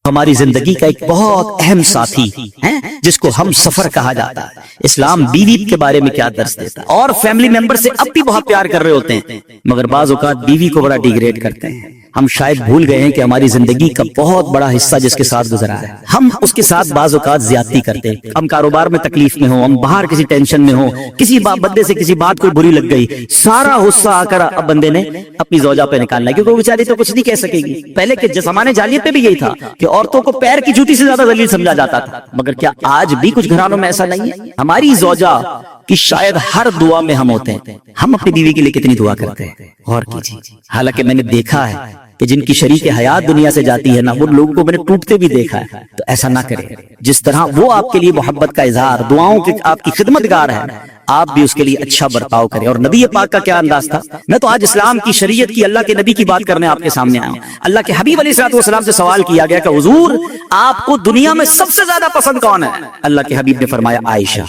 ہماری زندگی کا ایک بہت اہم ساتھی ہے جس کو ہم سفر کہا جاتا ہے۔ اسلام بیوی کے بارے میں کیا درس دیتا ہے؟ اور فیملی ممبر سے اب بھی بہت پیار کر رہے ہوتے ہیں مگر بعض اوقات بیوی کو بڑا ڈیگریڈ کرتے ہیں۔ ہم شاید بھول گئے ہیں کہ ہماری زندگی کا بہت بڑا حصہ جس کے ساتھ گزرا ہے، ہم اس کے ساتھ بعض اوقات زیادتی کرتے ہیں۔ ہم کاروبار میں تکلیف میں ہوں، ہم باہر کسی ٹینشن میں ہوں، کسی بندے سے کسی بات کوئی بری لگ گئی، سارا غصہ آ کر اب بندے نے اپنی زوجہ پہ نکالنا ہے، کیونکہ وہ بیچاری تو کچھ نہیں کہہ سکے گی۔ پہلے کے زمانے جاہلیت پہ بھی یہی تھا کہ عورتوں کو پیر کی جوتی سے زیادہ ذلیل سمجھا جاتا تھا، مگر کیا آج بھی کچھ گھرانوں میں ایسا نہیں ہے؟ ہماری زوجہ کی شاید ہر دعا میں ہم ہوتے ہیں، ہم اپنی بیوی کے لیے کتنی دعا کرتے ہیں، غور کیجیے۔ حالانکہ میں نے دیکھا ہے کہ جن کی شریک حیات دنیا سے جاتی ہے نا، وہ لوگوں کو میں نے ٹوٹتے بھی دیکھا ہے۔ تو ایسا نہ کریں، جس طرح وہ آپ کے لیے محبت کا اظہار، دعاؤں کی آپ کی خدمتگار ہے، آپ بھی اس کے لیے اچھا برتاؤ کریں۔ اور نبی پاک کا کیا انداز تھا؟ میں تو آج اسلام کی شریعت کی، اللہ کے نبی کی بات کرنے آپ کے سامنے آیا ہوں۔ اللہ کے حبیب علیہ الصلوۃ والسلام سے سوال کیا گیا کہ حضور آپ کو دنیا میں سب سے زیادہ پسند کون ہے؟ اللہ کے حبیب نے فرمایا عائشہ۔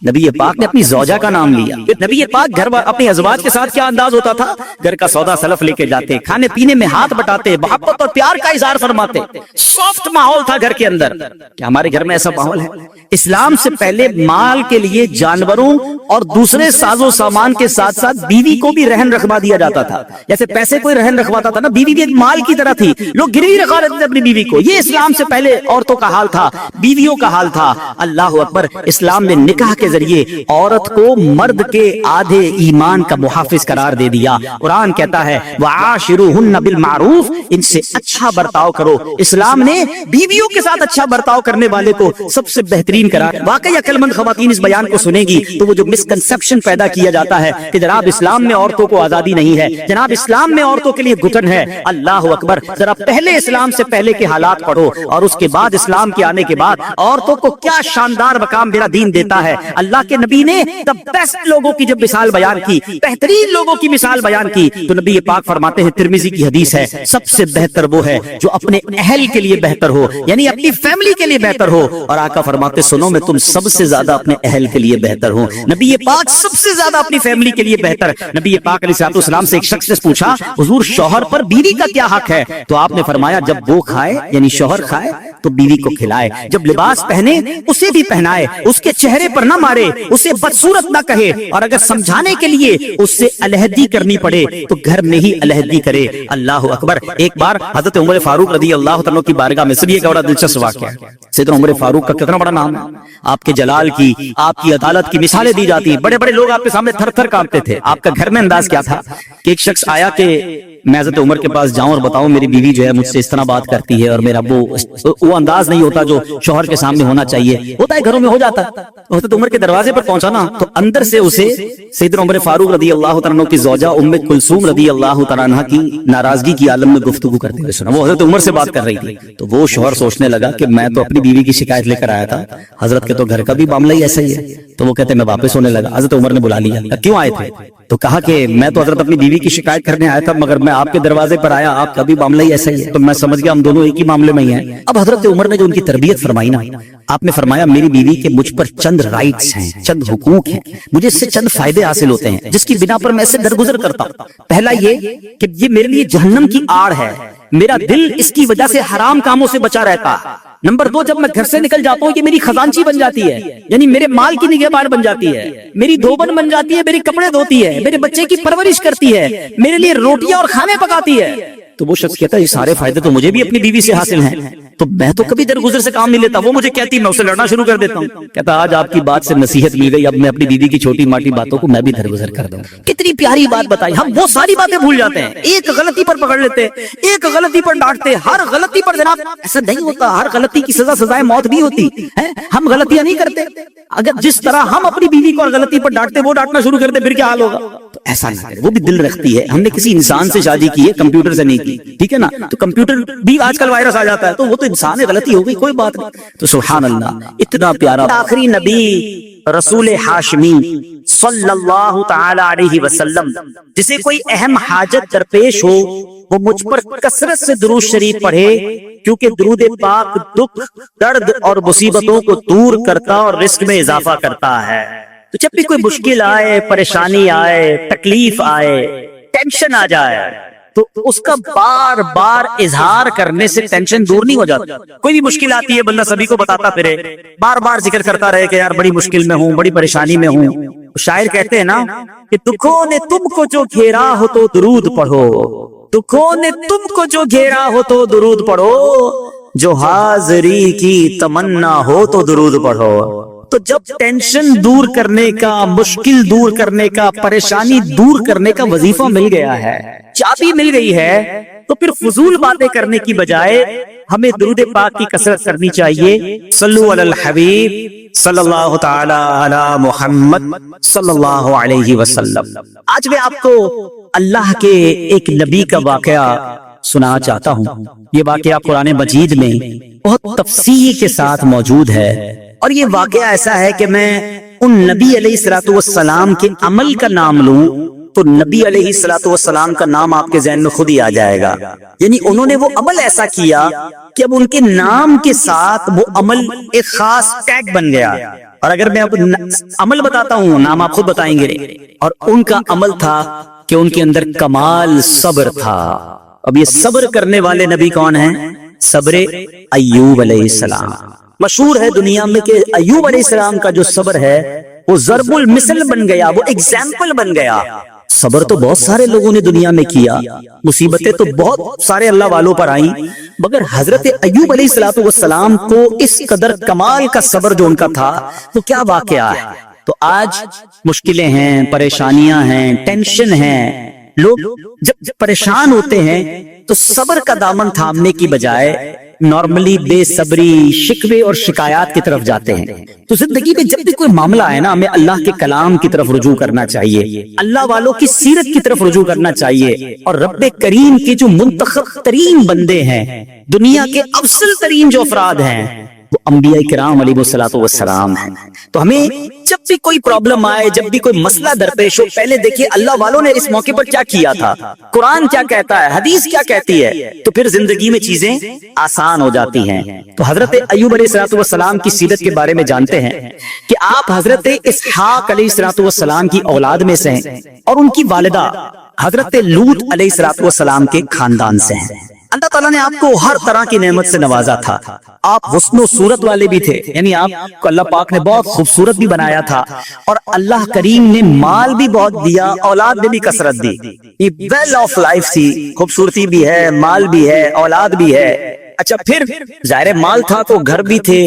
نبی پاک نے اپنی زوجہ کا نام لیا۔ نبی پاک گھر اپنے ازواج کے ساتھ کیا انداز ہوتا تھا؟ گھر کا سودا سلف لے کے جاتے، کھانے پینے میں ہاتھ بٹاتے، محبت اور پیار کا اظہار فرماتے، سافٹ ماحول تھا گھر کے اندر۔ کیا ہمارے گھر میں ایسا ماحول ہے؟ اسلام سے پہلے مال کے لیے جانوروں اور دوسرے ساز و سامان کے ساتھ ساتھ بیوی کو بھی رہن رکھوا دیا جاتا تھا۔ جیسے پیسے کوئی رہن رکھواتا تھا نا، بیوی بھی ایک مال کی طرح تھی، لوگ گروی رکھوا لیتے تھے اپنی بیوی کو۔ یہ اسلام سے پہلے عورتوں کا حال تھا، بیویوں کا حال تھا۔ اللہ اکبر، اسلام نے نکاح کے ذریعے عورت کو مرد کے آدھے ایمان کا محافظ قرار دے دیا۔ قرآن کہتا ہے وَعَاشِرُوهُنَّ بِالْمَعْرُوفِ، ان سے اچھا برتاؤ کرو۔ اسلام نے بیویوں کے ساتھ اچھا برتاؤ کرنے والے کو سب سے بہترین قرار۔ واقعی عقل مند خواتین اس بیان کو سنے گی تو وہ جو مسکنسپشن پیدا کیا جاتا ہے کہ جناب اسلام میں عورتوں کو آزادی نہیں ہے، جناب اسلام میں عورتوں کے لیے گھٹن ہے، اللہ اکبر، ذرا پہلے اسلام سے پہلے کے حالات پڑھو اور اس کے بعد اسلام کے آنے کے بعد عورتوں کو کیا شاندار مقام میرا دین دیتا ہے۔ اللہ کے نبی نے بیسٹ لوگوں کی جب مثال بیان کی، بہترین لوگوں کی مثال بیان کی، تو نبی پاک فرماتے ہیں، ترمذی کی حدیث ہے، سب سے بہتر وہ ہے جو اپنے اہل کے لیے بہتر ہو، یعنی اپنی فیملی کے لیے بہتر ہو۔ اور آقا فرماتے سنو میں تم سب سے زیادہ اپنے اہل کے لیے بہتر ہوں۔ نبی پاک سب سے زیادہ اپنی فیملی کے لیے بہتر۔ نبی پاک علیہ الصلوۃ والسلام سے ایک شخص نے پوچھا حضور شوہر پر بیوی کا کیا حق ہے؟ تو آپ نے فرمایا جب وہ کھائے یعنی شوہر کھائے تو بیوی کو کھلائے، جب لباس پہنے اسے بھی پہنائے، اس کے چہرے پر نہ مارے، اسے بدصورت نہ کہے، اور اگر سمجھانے کے لیے اس سے علیحدگی کرنی پڑے تو گھر میں ہی علیحدگی کرے۔ اللہ اکبر۔ ایک بار حضرت عمر فاروق رضی اللہ عنہ کی بارگاہ میں، سب یہ ایک بڑا دلچسپ واقعہ ہے۔ سیدنا عمر فاروق کا کتنا بڑا نام ہے، آپ کے جلال کی، آپ کی عدالت کی مثالیں دی جاتی ہیں، بڑے بڑے لوگ آپ کے سامنے تھر تھر کانپتے تھے۔ آپ کا گھر میں انداز کیا تھا کہ ایک شخص آیا کہ میں حضرت عمر کے پاس جاؤں اور بتاؤں میری بیوی جو ہے مجھ سے اس طرح بات کرتی ہے، اور میرا وہ انداز نہیں ہوتا جو شوہر کے سامنے ہونا چاہیے، ہوتا ہے گھروں میں ہو جاتا ہے۔ حضرت عمر کے دروازے پر پہنچا نا تو اندر سے اسے سیدنا عمر فاروق رضی اللہ عنہ کی زوجہ ام کلثوم رضی اللہ عنہ کی ناراضگی کی عالم میں گفتگو کرتے ہوئے سنا۔ وہ حضرت عمر سے بات کر رہی تھی تو وہ شوہر سوچنے لگا کہ میں تو اپنی بیوی کی شکایت لے کر آیا تھا، حضرت کے تو گھر کا بھی معاملہ ہی ایسا ہی ہے۔ تو وہ کہتے میں واپس ہونے لگا، حضرت عمر نے بلا لیا، کیوں آئے تھے؟ تو کہا کہ میں تو حضرت اپنی بیوی کی شکایت کرنے آیا تھا، مگر میں آپ کے دروازے پر آیا، آپ کا بھی معاملہ ہی ایسا ہی ہے، تو میں سمجھ گیا ہم دونوں ایک ہی معاملے میں ہی ہیں۔ اب حضرت عمر نے جو ان کی تربیت فرمائی نا، آپ نے فرمایا میری بیوی کے مجھ پر چند رائٹس ہیں، چند حقوق ہیں، مجھے اس سے چند فائدے حاصل ہوتے ہیں جس کی بنا پر میں اسے درگزر کرتا ہوں۔ پہلا یہ کہ یہ میرے لیے جہنم کی آڑ ہے، میرا دل اس کی وجہ سے حرام کاموں سے بچا رہتا ہے۔ نمبر دو، جب میں گھر سے نکل جاتا ہوں یہ میری خزانچی بن جاتی ہے، یعنی میرے مال کی نگہبان بن جاتی ہے، میری دھوبن بن جاتی ہے، میری کپڑے دھوتی ہے، میرے بچے کی پرورش کرتی ہے، میرے لیے روٹیاں اور کھانے پکاتی ہے۔ تو وہ شخص کہتا ہے یہ سارے فائدے تو مجھے بھی اپنی بیوی سے حاصل ہیں، تو میں تو کبھی درگزر سے کام نہیں لیتا، وہ مجھے کہتی میں اسے لڑنا شروع کر دیتا ہوں۔ کہتا آج آپ کی بات سے نصیحت مل گئی، اب میں اپنی بیوی کی چھوٹی ماٹی باتوں کو میں بھی درگزر کر دوں۔ کتنی پیاری بات بتائی، ہم وہ ساری باتیں بھول جاتے ہیں، ایک غلطی پر پکڑ لیتے، ایک غلطی پر ڈانٹتے، ہر غلطی پر جناب ایسا نہیں ہوتا، ہر غلطی کی سزا سزائے موت بھی ہوتی ہے، ہم غلطیاں نہیں کرتے۔ اگر جس طرح ہم اپنی بیوی کو غلطی پر ڈانٹتے وہ ڈانٹنا شروع کر دے پھر کیا حال ہوگا؟ تو ایسا نہ کرے، وہ بھی دل رکھتی ہے، ہم نے کسی انسان سے شادی کی ہے، کمپیوٹر سے نہیں کی، ٹھیک ہے نا؟ تو کمپیوٹر بھی آج کل وائرس آ جاتا ہے، تو وہ تو انسان ہے، غلطی ہو گئی، کوئی بات نہیں۔ تو سبحان اللہ، اتنا پیارا آخری نبی رسول ہاشمی صلی اللہ تعالی علیہ وسلم جسے کوئی اہم حاجت درپیش ہو وہ مجھ پر کثرت سے درود شریف پڑھے، کیونکہ درود پاک دکھ، درد اور مصیبتوں کو دور کرتا اور رزق میں اضافہ کرتا ہے۔ تو جب بھی کوئی مشکل آئے، پریشانی آئے، تکلیف آئے، ٹینشن آ جائے، تو اس کا بار بار اظہار کرنے سے ٹینشن دور نہیں ہو جاتا. کوئی بھی مشکل آتی ہے بندہ سبھی کو بتاتا پھرے, بار بار ذکر کرتا رہے کہ یار بڑی مشکل میں ہوں, بڑی پریشانی میں ہوں. شاعر کہتے ہیں نا کہ دکھوں نے تم کو جو گھیرا ہو تو درود پڑھو, دکھوں نے تم کو جو گھیرا ہو تو درود پڑھو, جو حاضری کی تمنا ہو تو درود پڑھو. تو جب ٹینشن دور کرنے کا, مشکل دور کرنے کا, پریشانی دور کرنے کا وظیفہ مل گیا ہے, چابی مل گئی ہے, تو پھر فضول باتیں کرنے کی بجائے ہمیں درود پاک کی کثرت کرنی چاہیے. صلو علی الحبیب صلی اللہ تعالی علی محمد صلی اللہ علیہ وسلم. آج میں آپ کو اللہ کے ایک نبی کا واقعہ سنا چاہتا ہوں. یہ واقعہ قرآن مجید میں بہت تفصیل کے ساتھ موجود ہے, اور یہ واقعہ ایسا ہے کہ میں ان نبی علیہ الصلوۃ والسلام کے عمل کا نام لوں تو نبی علیہ الصلوۃ والسلام کا نام آپ کے ذہن میں خود ہی آ جائے گا. یعنی انہوں نے وہ عمل ایسا کیا کہ اب ان کے نام کے ساتھ وہ عمل ایک خاص ٹیگ بن گیا. اور اگر میں اب عمل بتاتا ہوں, نام آپ خود بتائیں گے. اور ان کا عمل تھا کہ ان کے اندر کمال صبر تھا. اب یہ صبر کرنے والے نبی کون ہیں؟ صبر ایوب علیہ السلام. مشہور ہے دنیا میں کہ ایوب علیہ السلام کا جو صبر ہے وہ ضرب المثل بن گیا, وہ ایگزامپل بن گیا. صبر تو بہت سارے لوگوں نے دنیا میں کیا, مصیبتیں تو بہت سارے اللہ والوں پر آئیں, مگر حضرت ایوب علیہ السلام کو اس قدر کمال کا صبر جو ان کا تھا وہ کیا واقعہ ہے. تو آج مشکلیں ہیں, پریشانیاں ہیں, ٹینشن ہیں. لوگ جب پریشان ہوتے ہیں تو صبر کا دامن تھامنے کی بجائے نارملی بے صبری, شکوے اور شکایات کی طرف جاتے ہیں. تو زندگی میں جب بھی کوئی معاملہ آئے نا, ہمیں اللہ کے کلام کی طرف رجوع کرنا چاہیے, اللہ والوں کی سیرت کی طرف رجوع کرنا چاہیے, اور رب کریم کے جو منتخب ترین بندے ہیں, دنیا کے افضل ترین جو افراد ہیں, وہ انبیاء کرام علیہ الصلوۃ والسلام ہیں. تو ہمیں جب بھی کوئی پرابلم آئے, جب بھی کوئی مسئلہ درپیش ہو, پہلے دیکھیے اللہ والوں نے اس موقع پر کیا کیا تھا, قرآن کیا کہتا ہے, حدیث کیا کہتی ہے, تو پھر زندگی میں چیزیں آسان ہو جاتی ہیں. تو حضرت ایوب علیہ الصلوۃ والسلام کی سیرت کے بارے میں جانتے ہیں کہ آپ حضرت اسحاق علیہ الصلوۃ والسلام کی اولاد میں سے ہیں, اور ان کی والدہ حضرت لوط علیہ الصلوۃ والسلام کے خاندان سے ہیں. اللہ تعالیٰ نے آپ کو ہر طرح کی نعمت سے نوازا تھا. آپ حسن و صورت والے بھی تھے, یعنی آپ کو اللہ پاک نے بہت خوبصورت بھی بنایا تھا, اور اللہ کریم نے مال بھی بہت دیا, اولاد نے بھی کثرت دی. یہ ویل آف لائف تھی, خوبصورتی بھی ہے, مال بھی ہے, اولاد بھی ہے. اچھا پھر ظاہر مال تھا تو گھر بھی تھے,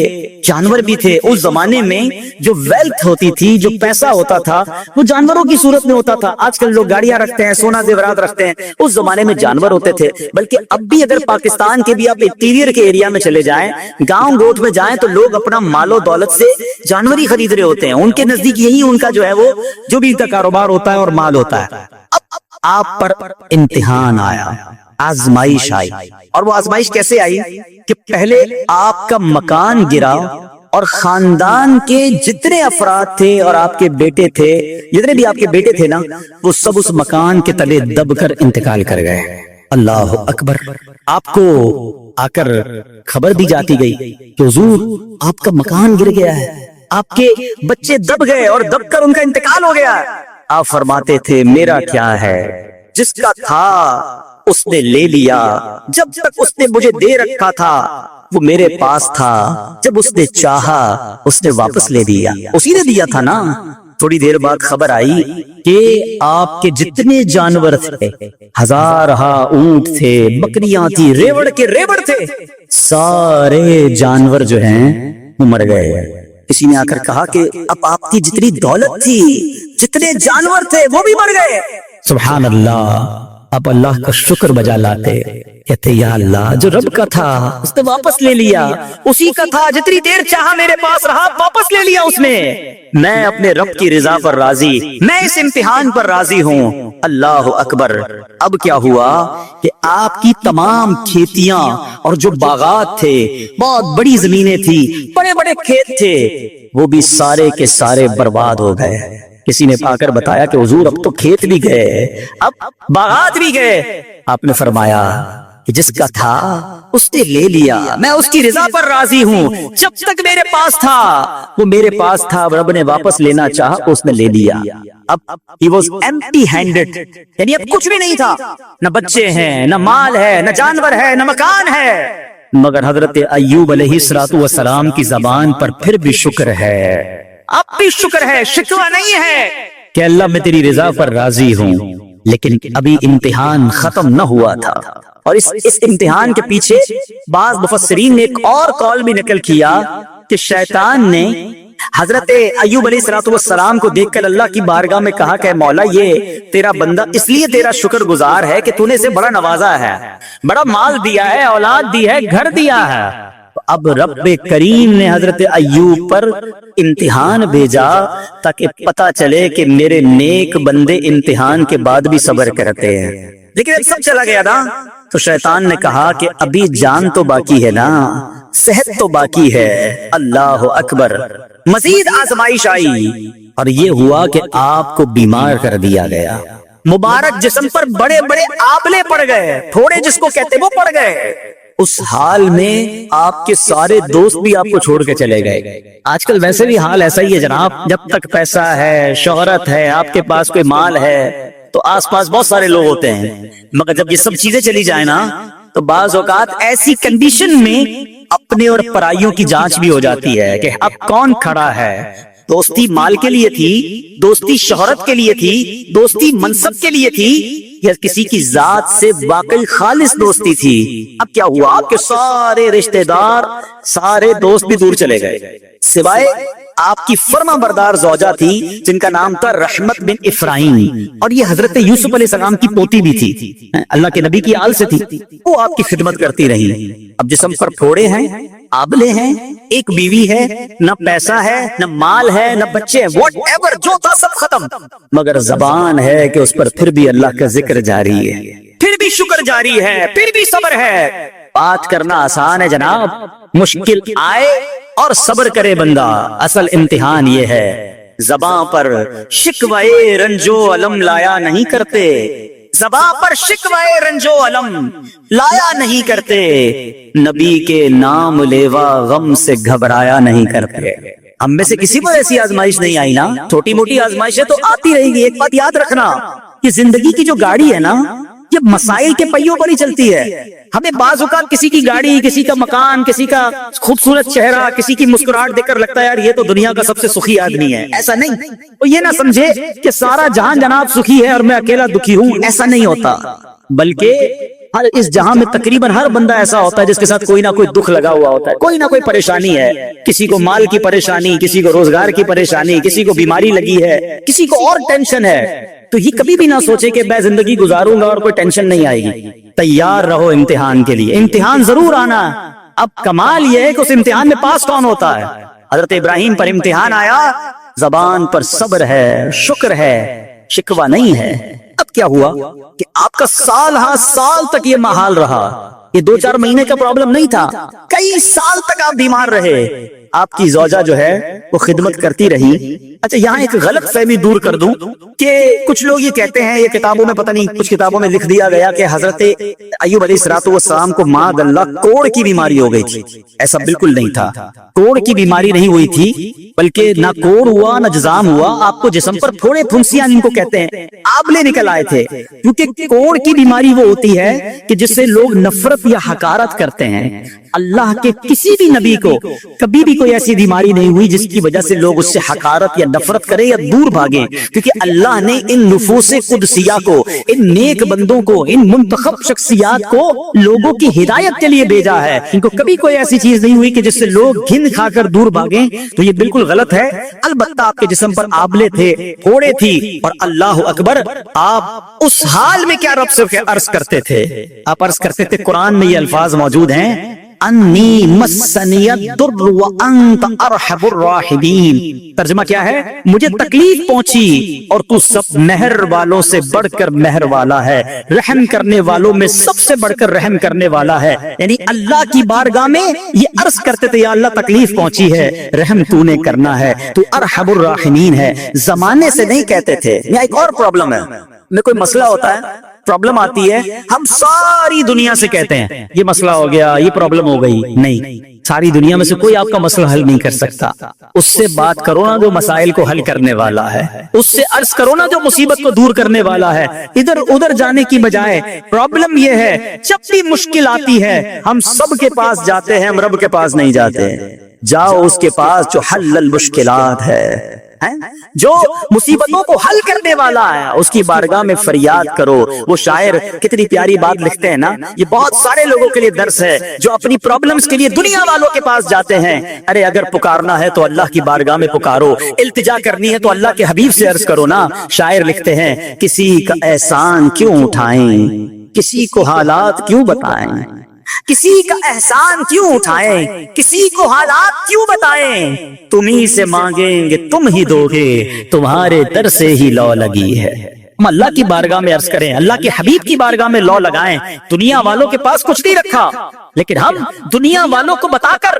جانور بھی تھے. اس زمانے میں جو ویلتھ ہوتی تھی, جو پیسہ ہوتا تھا, وہ جانوروں کی صورت میں ہوتا تھا. آج کل لوگ گاڑیاں رکھتے ہیں, سونا زیورات رکھتے ہیں, اس زمانے میں جانور ہوتے تھے. بلکہ اب بھی اگر پاکستان کے بھی آپ انٹیریئر کے ایریا میں چلے جائیں, گاؤں گوٹ میں جائیں, تو لوگ اپنا مال و دولت سے جانور ہی خرید رہے ہوتے ہیں. ان کے نزدیک یہی ان کا جو ہے وہ جو بھی ان کا کاروبار ہوتا ہے اور مال ہوتا ہے. اب آپ پر امتحان آیا, آزمائش آئی. اور وہ آزمائش کیسے آئی کہ پہلے آپ کا مکان گرا, اور خاندان کے جتنے افراد تھے اور آپ کے بیٹے تھے, جتنے بھی آپ کے بیٹے تھے نا, وہ سب اس مکان کے تلے دب کر انتقال کر گئے. اللہ اکبر. آپ کو آ کر خبر دی جاتی گئی کہ حضور آپ کا مکان گر گیا ہے, آپ کے بچے دب گئے اور دب کر ان کا انتقال ہو گیا. آپ فرماتے تھے میرا کیا ہے, جس کا تھا اس نے لے لیا, جب تک اس نے مجھے دے رکھا تھا وہ میرے پاس تھا, جب اس نے چاہا اس نے واپس لے دیا. اسی نے دیا تھا نا. تھوڑی دیر بعد خبر آئی کہ آپ کے جتنے جانور تھے, ہزارہا اونٹ تھے, بکریاں تھی, ریوڑ کے ریوڑ تھے, سارے جانور جو ہیں وہ مر گئے. کسی نے آ کر کہا کہ اب آپ کی جتنی دولت تھی, جتنے جانور تھے, وہ بھی مر گئے. سبحان اللہ. اب اللہ کا شکر بجا لاتے, کہتے یا اللہ جو رب کا تھا اس نے واپس لے لیا, اسی کا تھا, جتنی دیر چاہا میرے پاس رہا, واپس لے لیا اس نے. میں اپنے رب کی رضا پر راضی, میں اس امتحان پر راضی ہوں. اللہ اکبر. اب کیا ہوا کہ آپ کی تمام کھیتیاں اور جو باغات تھے, بہت بڑی زمینیں تھی, بڑے بڑے کھیت تھے, وہ بھی سارے کے سارے برباد ہو گئے. کسی نے پا کر بتایا کہ حضور اب تو کھیت بھی گئے, اب باغات بھی گئے. آپ نے فرمایا کہ جس کا تھا اس نے لے لیا، میں اس کی رضا پر راضی ہوں، جب تک میرے پاس تھا وہ میرے پاس تھا، رب نے واپس لینا چاہا اس نے لے لیا۔ اب he was empty handed، یعنی اب کچھ بھی نہیں تھا، نہ بچے ہیں، نہ مال ہے، نہ جانور ہے، نہ مکان ہے، مگر حضرت ایوب علیہ السلام کی زبان پر پھر بھی شکر ہے، اب بھی شکر ہے، شکوہ نہیں ہے کہ اللہ میں تیری رضا پر راضی ہوں۔ لیکن ابھی امتحان ختم نہ ہوا تھا، اور اس امتحان کے پیچھے بعض مفسرین نے ایک اور قول بھی نقل کیا کہ شیطان نے حضرت ایوب علیہ السلام کو دیکھ کر اللہ کی بارگاہ میں کہا کہ مولا یہ تیرا بندہ اس لیے تیرا شکر گزار ہے کہ تو نے اسے بڑا نوازا ہے، بڑا مال دیا ہے، اولاد دی ہے، گھر دیا ہے۔ اب رب کریم نے حضرت ایوب پر امتحان بھیجا تاکہ پتا چلے کہ میرے نیک بندے امتحان کے بعد بھی صبر کرتے ہیں۔ لیکن جب سب چلا گیا نا تو شیطان نے کہا کہ ابھی جان تو باقی ہے نا، صحت تو باقی ہے، اللہ اکبر۔ مزید آزمائش آئی اور یہ ہوا کہ آپ کو بیمار کر دیا گیا، مبارک جسم پر بڑے بڑے آبلے پڑ گئے، تھوڑے جس کو کہتے وہ پڑ گئے۔ اس حال میں آپ کے سارے دوست بھی آپ کو چھوڑ کے چلے گئے۔ آج کل ویسے بھی حال ایسا ہی ہے جناب، جب تک پیسہ ہے، شہرت ہے، آپ کے پاس کوئی مال ہے تو آس پاس بہت سارے لوگ ہوتے ہیں، مگر جب یہ سب چیزیں چلی جائیں نا تو بعض اوقات ایسی کنڈیشن میں اپنے اور پرائیوں کی جانچ بھی ہو جاتی ہے کہ اب کون کھڑا ہے۔ دوستی مال کے لیے تھی، دوستی شہرت کے لیے تھی، دوستی منصب کے لیے تھی، یا کسی کی ذات سے واقعی خالص دوستی تھی؟ اب کیا ہوا؟ آپ کے سارے رشتہ دار، سارے دوست بھی دور چلے گئے، سوائے آپ کی فرما بردار زوجہ تھی جن کا نام تھا رحمت بن افراہیم، اور یہ حضرت یوسف علیہ السلام کی پوتی بھی تھی، اللہ کے نبی کی آل سے تھی، وہ آپ کی خدمت کرتی رہی۔ اب جسم پر پھوڑے ہیں، آبلے ہیں، ایک بیوی ہے، نہ پیسہ ہے، نہ مال ہے، نہ بچے ہیں، واٹ ایور جو تھا سب ختم، مگر زبان ہے کہ اس پر پھر بھی اللہ کا ذکر جاری ہے، پھر بھی شکر جاری ہے، پھر بھی صبر ہے۔ بات کرنا آسان ہے جناب، مشکل آئے اور صبر کرے بندہ، اصل امتحان یہ ہے۔ زبان پر شکوائے رنجو علم لایا نہیں کرتے، زبان پر شکوائے رنجو علم لایا نہیں کرتے، نبی کے نام لیوا غم سے گھبرایا نہیں کرتے۔ ہم میں سے کسی پر ایسی آزمائش نہیں آئی نا، چھوٹی موٹی آزمائشیں تو آتی رہیں گی۔ ایک بات یاد رکھنا، یہ زندگی کی جو گاڑی ہے نا یہ مسائل کے پہیوں پر ہی چلتی ہے۔ ہمیں بعض اوقات کسی کی گاڑی، کسی کا مکان، کسی کا خوبصورت چہرہ، کسی کی مسکراہٹ دیکھ کر لگتا ہے یار یہ تو دنیا کا سب سے سخی آدمی ہے۔ ایسا نہیں، وہ یہ نہ سمجھے کہ سارا جہان جناب سخی ہے اور میں اکیلا دکھی ہوں، ایسا نہیں ہوتا، بلکہ ہر اس جہاں میں تقریباً ہر بندہ ایسا ہوتا ہے جس کے ساتھ کوئی نہ کوئی دکھ لگا ہوا ہوتا ہے، کوئی نہ کوئی پریشانی ہے، کسی کو مال کی پریشانی، کسی کو روزگار کی پریشانی، کسی کو بیماری لگی ہے، کسی کو اور ٹینشن ہے۔ تو یہ کبھی بھی نہ سوچے کہ میں زندگی گزاروں گا اور کوئی ٹینشن نہیں آئے گی، تیار رہو امتحان کے لیے، امتحان ضرور آنا۔ اب کمال یہ ہے کہ اس امتحان میں پاس کون ہوتا ہے۔ حضرت ابراہیم پر امتحان آیا، زبان پر صبر ہے، شکر ہے، شکوہ نہیں ہے۔ اب کیا ہوا کہ آپ کا سال ہاں سال تک یہ محال رہا، یہ 2-4 مہینے کا پرابلم نہیں تھا، کئی سال تک آپ بیمار رہے، آپ کی زوجہ جو ہے وہ خدمت کرتی رہی۔ اچھا یہاں ایک غلط فہمی دور کر دوں کہ کچھ لوگ یہ کہتے ہیں، یہ کتابوں میں پتہ نہیں کچھ کتابوں میں لکھ دیا گیا کہ حضرت ایوب علیہ السلام کو معاذ اللہ کوڑ کی بیماری ہو گئی تھی۔ ایسا بالکل نہیں تھا، کوڑ کی بیماری نہیں ہوئی تھی، بلکہ نہ کوڑ ہوا نہ جزام ہوا، آپ کو جسم پر تھوڑے پھنسیاں جن کو کہتے ہیں آبلے نکل آئے تھے، کیونکہ کوڑ کی بیماری وہ ہوتی ہے کہ جس سے لوگ نفرت یا حقارت کرتے ہیں۔ اللہ کے کسی بھی نبی کو کبھی بھی کوئی ایسی بیماری نہیں ہوئی جس کی وجہ سے لوگ اس سے حقارت یا نفرت کریں یا دور بھاگیں، کیونکہ اللہ نے ان نفوس قدسیہ کو، ان نیک بندوں کو، ان منتخب شخصیات کو لوگوں کی ہدایت کے لیے بھیجا ہے۔ ان کو کبھی کوئی ایسی چیز نہیں ہوئی کہ جس سے لوگ گھن کھا کر دور بھاگیں، تو یہ بالکل غلط ہے۔ البتہ آپ کے جسم پر آبلے تھے، پھوڑے تھی، اور اللہ اکبر آپ اس حال میں کیا رب سے عرض کرتے تھے؟ آپ عرض کرتے تھے، قرآن میں یہ الفاظ موجود ہیں، انی مسنی الضر وانت ارحم الراحمین۔ ترجمہ کیا ہے؟ مجھے تکلیف پہنچی اور تو سب مہر والوں سے بڑھ کر مہر والا ہے، رحم کرنے والوں میں سب سے بڑھ کر رحم کرنے والا ہے۔ یعنی اللہ کی بارگاہ میں یہ عرض کرتے تھے، یا اللہ تکلیف پہنچی ہے، رحم تو نے کرنا ہے، تو ارحم الراحمین ہے، زمانے سے نہیں کہتے تھے۔ یہاں ایک اور پرابلم ہے، میں کوئی مسئلہ ہوتا ہے پرابلم آتی ہے ہم ساری دنیا سے کہتے ہیں یہ مسئلہ ہو گیا، یہ پرابلم ہو گئی. نہیں، ساری دنیا میں سے کوئی آپ کا مسئلہ حل نہیں کر سکتا. اس سے بات کرو نا جو مسائل کو حل کرنے والا ہے، اس سے عرض کرو نا جو مصیبت کو دور کرنے والا ہے. ادھر ادھر جانے کی بجائے پرابلم یہ ہے جب بھی مشکل آتی ہے ہم سب کے پاس جاتے ہیں، ہم رب کے پاس نہیں جاتے. جاؤ اس کے پاس جو حل المشکلات ہے، جو مصیبتوں کو حل کرنے والا ہے، اس کی بارگاہ میں فریاد کرو. وہ شاعر کتنی پیاری بات لکھتے ہیں نا، یہ بہت سارے لوگوں کے لیے درس ہے جو اپنی پرابلمز کے لیے دنیا والوں کے پاس جاتے ہیں. ارے اگر پکارنا ہے تو اللہ کی بارگاہ میں پکارو، التجا کرنی ہے تو اللہ کے حبیب سے عرض کرو نا. شاعر لکھتے ہیں کسی کا احسان کیوں اٹھائیں، کسی کو حالات کیوں بتائیں، کسی کا احسان کیوں اٹھائیں، کسی کو حالات کیوں بتائیں. تمہیں سے مانگیں گے تم ہی دو گے، تمہارے در سے ہی لو لگی ہے. ہم اللہ کی بارگاہ میں عرض کریں، اللہ کے حبیب کی بارگاہ میں لو لگائیں. دنیا والوں کے پاس کچھ نہیں رکھا، لیکن ہم دنیا والوں کو بتا کر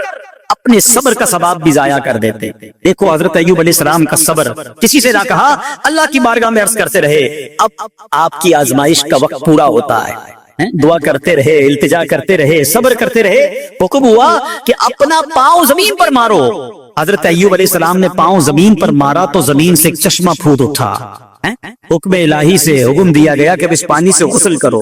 اپنے صبر کا ثواب بھی ضائع کر دیتے. دیکھو حضرت ایوب علیہ السلام کا صبر، کسی سے نہ کہا، اللہ کی بارگاہ میں عرض کرتے رہے. اب آپ کی آزمائش کا وقت پورا ہوتا ہے، دعا کرتے رہے، التجا کرتے رہے، صبر کرتے رہے. حکم ہوا کہ اپنا پاؤں زمین پر مارو. حضرت ایوب علیہ السلام نے پاؤں زمین پر مارا تو زمین سے ایک چشمہ پھوٹ اٹھا. حکم الہی سے حکم دیا گیا کہ اس پانی سے غسل کرو.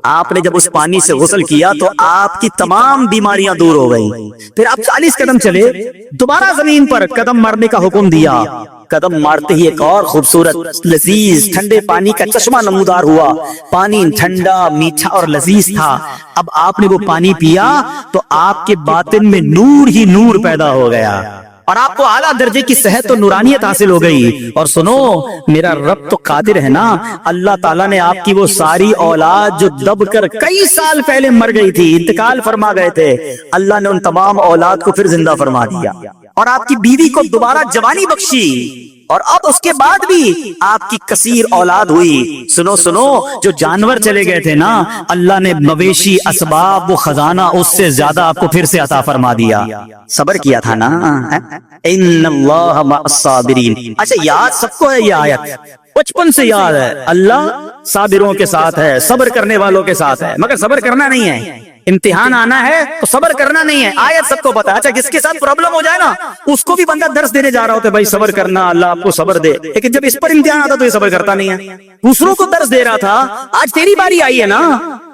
آپ نے جب اس پانی سے غسل کیا تو آپ کی تمام بیماریاں دور ہو گئی. پھر آپ 40 قدم چلے، دوبارہ زمین پر قدم مارنے کا حکم دیا. قدم مارتے ہی ایک اور خوبصورت لذیذ ٹھنڈے پانی کا چشمہ نمودار ہوا. پانی ٹھنڈا، میٹھا اور لذیذ تھا. اب آپ نے وہ پانی پیا تو آپ کے باطن میں نور ہی نور پیدا ہو گیا اور آپ کو اعلیٰ درجے کی صحت و نورانیت حاصل ہو گئی. اور سنو، میرا رب تو قادر ہے نا، اللہ تعالیٰ نے آپ کی وہ ساری اولاد جو دب کر کئی سال پہلے مر گئی تھی، انتقال فرما گئے تھے، اللہ نے ان تمام اولاد کو پھر زندہ فرما دیا اور آپ کی بیوی کو دوبارہ جوانی بخشی. اور اب اس کے بعد بھی آپ کی کثیر اولاد ہوئی. سنو سنو، جو جانور چلے گئے تھے نا، اللہ نے مویشی، اسباب، وہ خزانہ اس سے زیادہ آپ کو پھر سے عطا فرما دیا. صبر کیا تھا نا. ان اللہ مع الصابرین. اچھا، یاد سب کو ہے یہ آیت، بچپن سے یاد ہے. اللہ صابروں کے ساتھ ہے، صبر کرنے والوں کے ساتھ ہے. مگر صبر کرنا نہیں ہے، امتحان آنا ہے تو صبر کرنا نہیں ہے. آیت سب کو پتا ہے. اچھا، جس کے ساتھ پرابلم ہو جائے نا، اس کو بھی بندہ درس دینے جا رہا ہوتا ہے، بھائی صبر کرنا، اللہ آپ کو صبر دے. لیکن جب اس پر امتحان آتا تو یہ صبر کرتا نہیں ہے. دوسروں کو درس دے رہا تھا، آج تیری باری آئی ہے نا،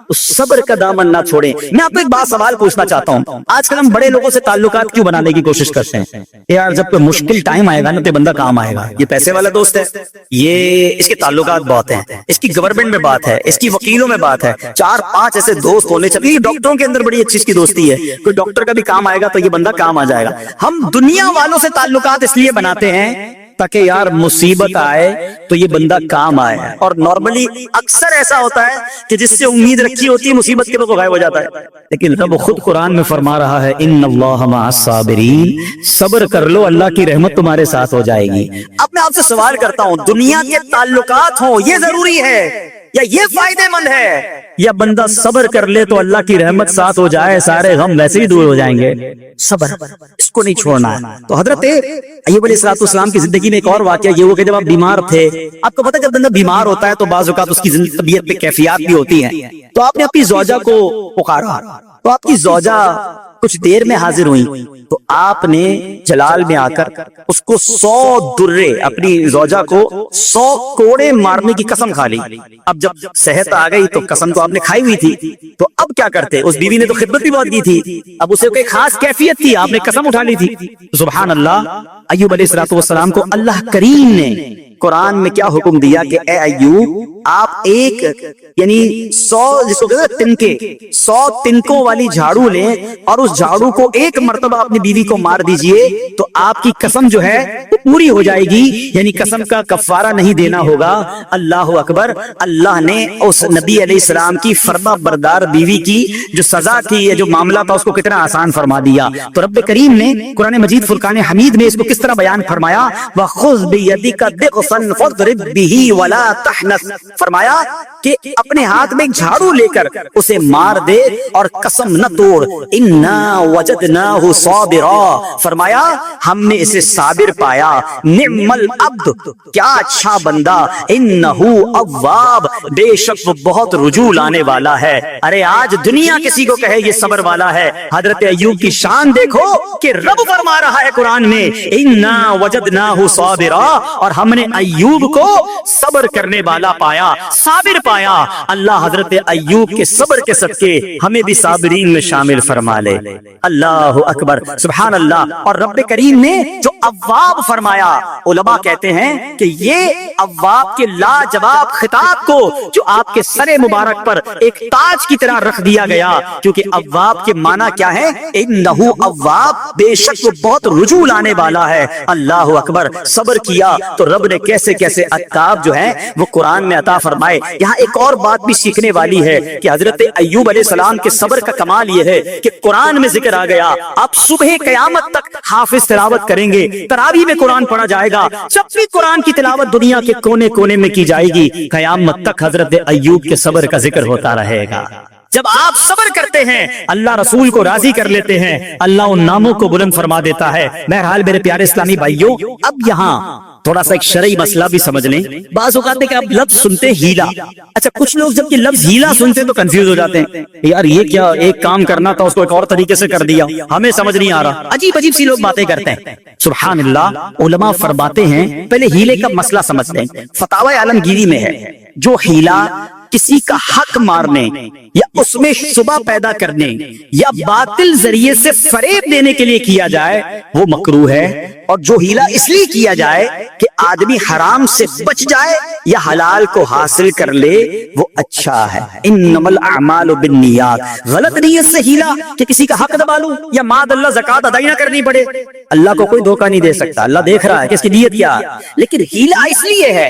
اس صبر کا دامن نہ چھوڑیں. میں آپ کو ایک بات سوال پوچھنا چاہتا ہوں. آج کل ہم بڑے لوگوں سے تعلقات کیوں بنانے کی کوشش کرتے ہیں؟ یار جب کوئی مشکل ٹائم آئے گا نا تو بندہ کام آئے گا. یہ پیسے والا دوست ہے، یہ اس کے تعلقات بہت ہیں، اس کی گورنمنٹ میں بات ہے، اس کی وکیلوں میں بات ہے. 4-5 ایسے دوست ہونے چاہیے. ڈاکٹروں کے اندر بڑی اچھی اس کی دوستی ہے، کوئی ڈاکٹر کا بھی کام آئے گا تو یہ بندہ کام آ جائے گا. ہم دنیا والوں سے تعلقات اس لیے بناتے ہیں تاکہ یار مصیبت آئے تو یہ بندہ کام آئے. اور نارملی اکثر ایسا ہوتا ہے کہ جس سے امید رکھی ہوتی ہے مصیبت کے وقت غائب ہو جاتا ہے. لیکن رب خود قرآن میں فرما رہا ہے، ان اللہ مع الصابرین. صبر کر لو، اللہ کی رحمت تمہارے ساتھ ہو جائے گی. اب میں آپ سے سوال کرتا ہوں، دنیا کے تعلقات ہوں یہ ضروری ہے یا یہ فائدہ مند ہے، یا بندہ صبر کر لے تو اللہ کی رحمت ساتھ ہو جائے، سارے غم ویسے ہی دور ہو جائیں گے؟ صبر، اس کو نہیں چھوڑنا ہے. تو حضرت ایوب علیہ السلام کی زندگی میں ایک اور واقعہ یہ ہوا کہ جب آپ بیمار تھے، آپ کو پتہ ہے جب بندہ بیمار ہوتا ہے تو بعض اوقات اس کی طبیعت میں کیفیات بھی ہوتی ہیں. تو آپ نے اپنی زوجہ کو پکارا تو آپ کی زوجہ کچھ دیر میں حاضر ہوئی. تو آپ نے جلال میں آ کر اس کو 100 درے، اپنی زوجہ کو 100 کوڑے مارنے کی قسم کھا لی. اب جب صحت آ گئی تو قسم تو آپ نے کھائی ہوئی تھی، تو اب کیا کرتے؟ اس بیوی نے تو خدمت بھی بہت کی تھی، اب اسے کوئی خاص کیفیت تھی، آپ نے قسم اٹھا لی تھی. سبحان اللہ. ایوب علیہ السلام کو اللہ کریم نے قرآن میں کیا حکم دیا کہ اے ایوب، آپ ایک یعنی 100 جس کو کہتے ہیں تنکے، 100 تنکوں والی جھاڑو لیں اور اس جھاڑو کو ایک مرتبہ اپنی بیوی کو مار دیجئے تو آپ کی قسم جو ہے وہ پوری ہو جائے گی. یعنی قسم کا کفارہ نہیں دینا ہوگا. اللہ اکبر. اللہ نے اس نبی علیہ السلام کی فرما بردار بیوی کی جو سزا تھی، جو معاملہ تھا، اس کو کتنا آسان فرما دیا. تو رب کریم نے قرآن مجید فرقان حمید میں اس کو کس طرح بیان فرمایا، وَخُذْ بِيَدِكَ ضِغْصًا فَاضْرِبْ بِهِ وَلَا تَحْنَثْ. فرمایا کہ اپنے ہاتھ میں ایک جھاڑو لے کر اسے مار دے اور قسم نہ توڑ. اِنَّا وَجَدْنَاهُ صَابِرًا. فرمایا ہم نے اسے صابر پایا. نعم العبد، کیا اچھا بندہ، انہو اواب، بے شک وہ بہت رجوع لانے والا ہے۔ ارے آج دنیا کسی کو کہے یہ صبر والا ہے، حضرت ایوب کی شان دیکھو کہ رب فرما رہا ہے قرآن میں انا وجدناہ صابرا، اور ہم نے ایوب کو صبر کرنے والا پایا، صابر پایا۔ اللہ حضرت ایوب کے صبر کے صدقے ہمیں بھی صابرین میں شامل فرما لے۔ اللہ اکبر، سبحان اللہ۔ اور رب کریم نے جو اواب فرمایا، علماء کہتے ہیں کہ یہ اواب کے لاجواب خطاب کو جو آپ کے سر مبارک پر ایک تاج کی طرح رکھ دیا گیا، کیونکہ اواب کے معنی کیا ہے؟ انہو اواب، بے شک وہ بہت رجوع لانے والا ہے۔ اللہ اکبر، صبر کیا تو رب نے کیسے کیسے عطاب جو ہے وہ قرآن میں عطا فرمائے۔ یہاں ایک اور بات بھی سیکھنے والی ہے کہ حضرت ایوب علیہ السلام کے صبر کا کمال یہ ہے کہ قرآن میں ذکر آ گیا، آپ صبح قیامت تک حافظ تلاوت کریں گے، تراویح میں قرآن پڑھا جائے گا، جب بھی قرآن کی تلاوت دنیا کے کونے کونے میں کی جائے گی، قیامت تک حضرت ایوب کے صبر کا ذکر ہوتا رہے گا۔ جب آپ صبر کرتے ہیں، اللہ رسول کو راضی کر لیتے ہیں، اللہ ان ناموں کو بلند فرما دیتا ہے۔ بہرحال میرے پیارے اسلامی بھائیوں، اب یہاں تھوڑا سا ایک شرعی مسئلہ بھی سمجھ لیں۔ بعض اوقات ہے کہ آپ لفظ سنتے ہیلا، اچھا کچھ لوگ جب یہ لفظ ہیلا سنتے تو کنفیوز ہو جاتے ہیں، یار یہ کیا، ایک کام کرنا تھا اس کو ایک اور طریقے سے کر دیا، ہمیں سمجھ نہیں آ رہا، عجیب عجیب سی لوگ باتیں کرتے ہیں۔ سبحان اللہ، علماء فرماتے ہیں پہلے ہیلے کا مسئلہ سمجھ لیں۔ فتاوی عالمگیری میں ہے جو ہیلا کسی کا حق مارنے یا اس میں شبہ پیدا کرنے یا باطل ذریعے سے فریب دینے کے لیے کیا جائے وہ مکروہ ہے، اور جو ہیلا اس لیے کیا جائے کہ آدمی حرام سے بچ جائے یا حلال کو حاصل کر لے وہ اچھا ہے۔ انما الاعمال بالنیات، غلط نیت سے ہیلا کہ کسی کا حق دبا لوں یا ماد اللہ زکات ادا نہ کرنی پڑے، اللہ کو کوئی دھوکہ نہیں دے سکتا، اللہ دیکھ رہا ہے کہ اس کی نیت کیا ہے، لیکن ہیلا اس لیے ہے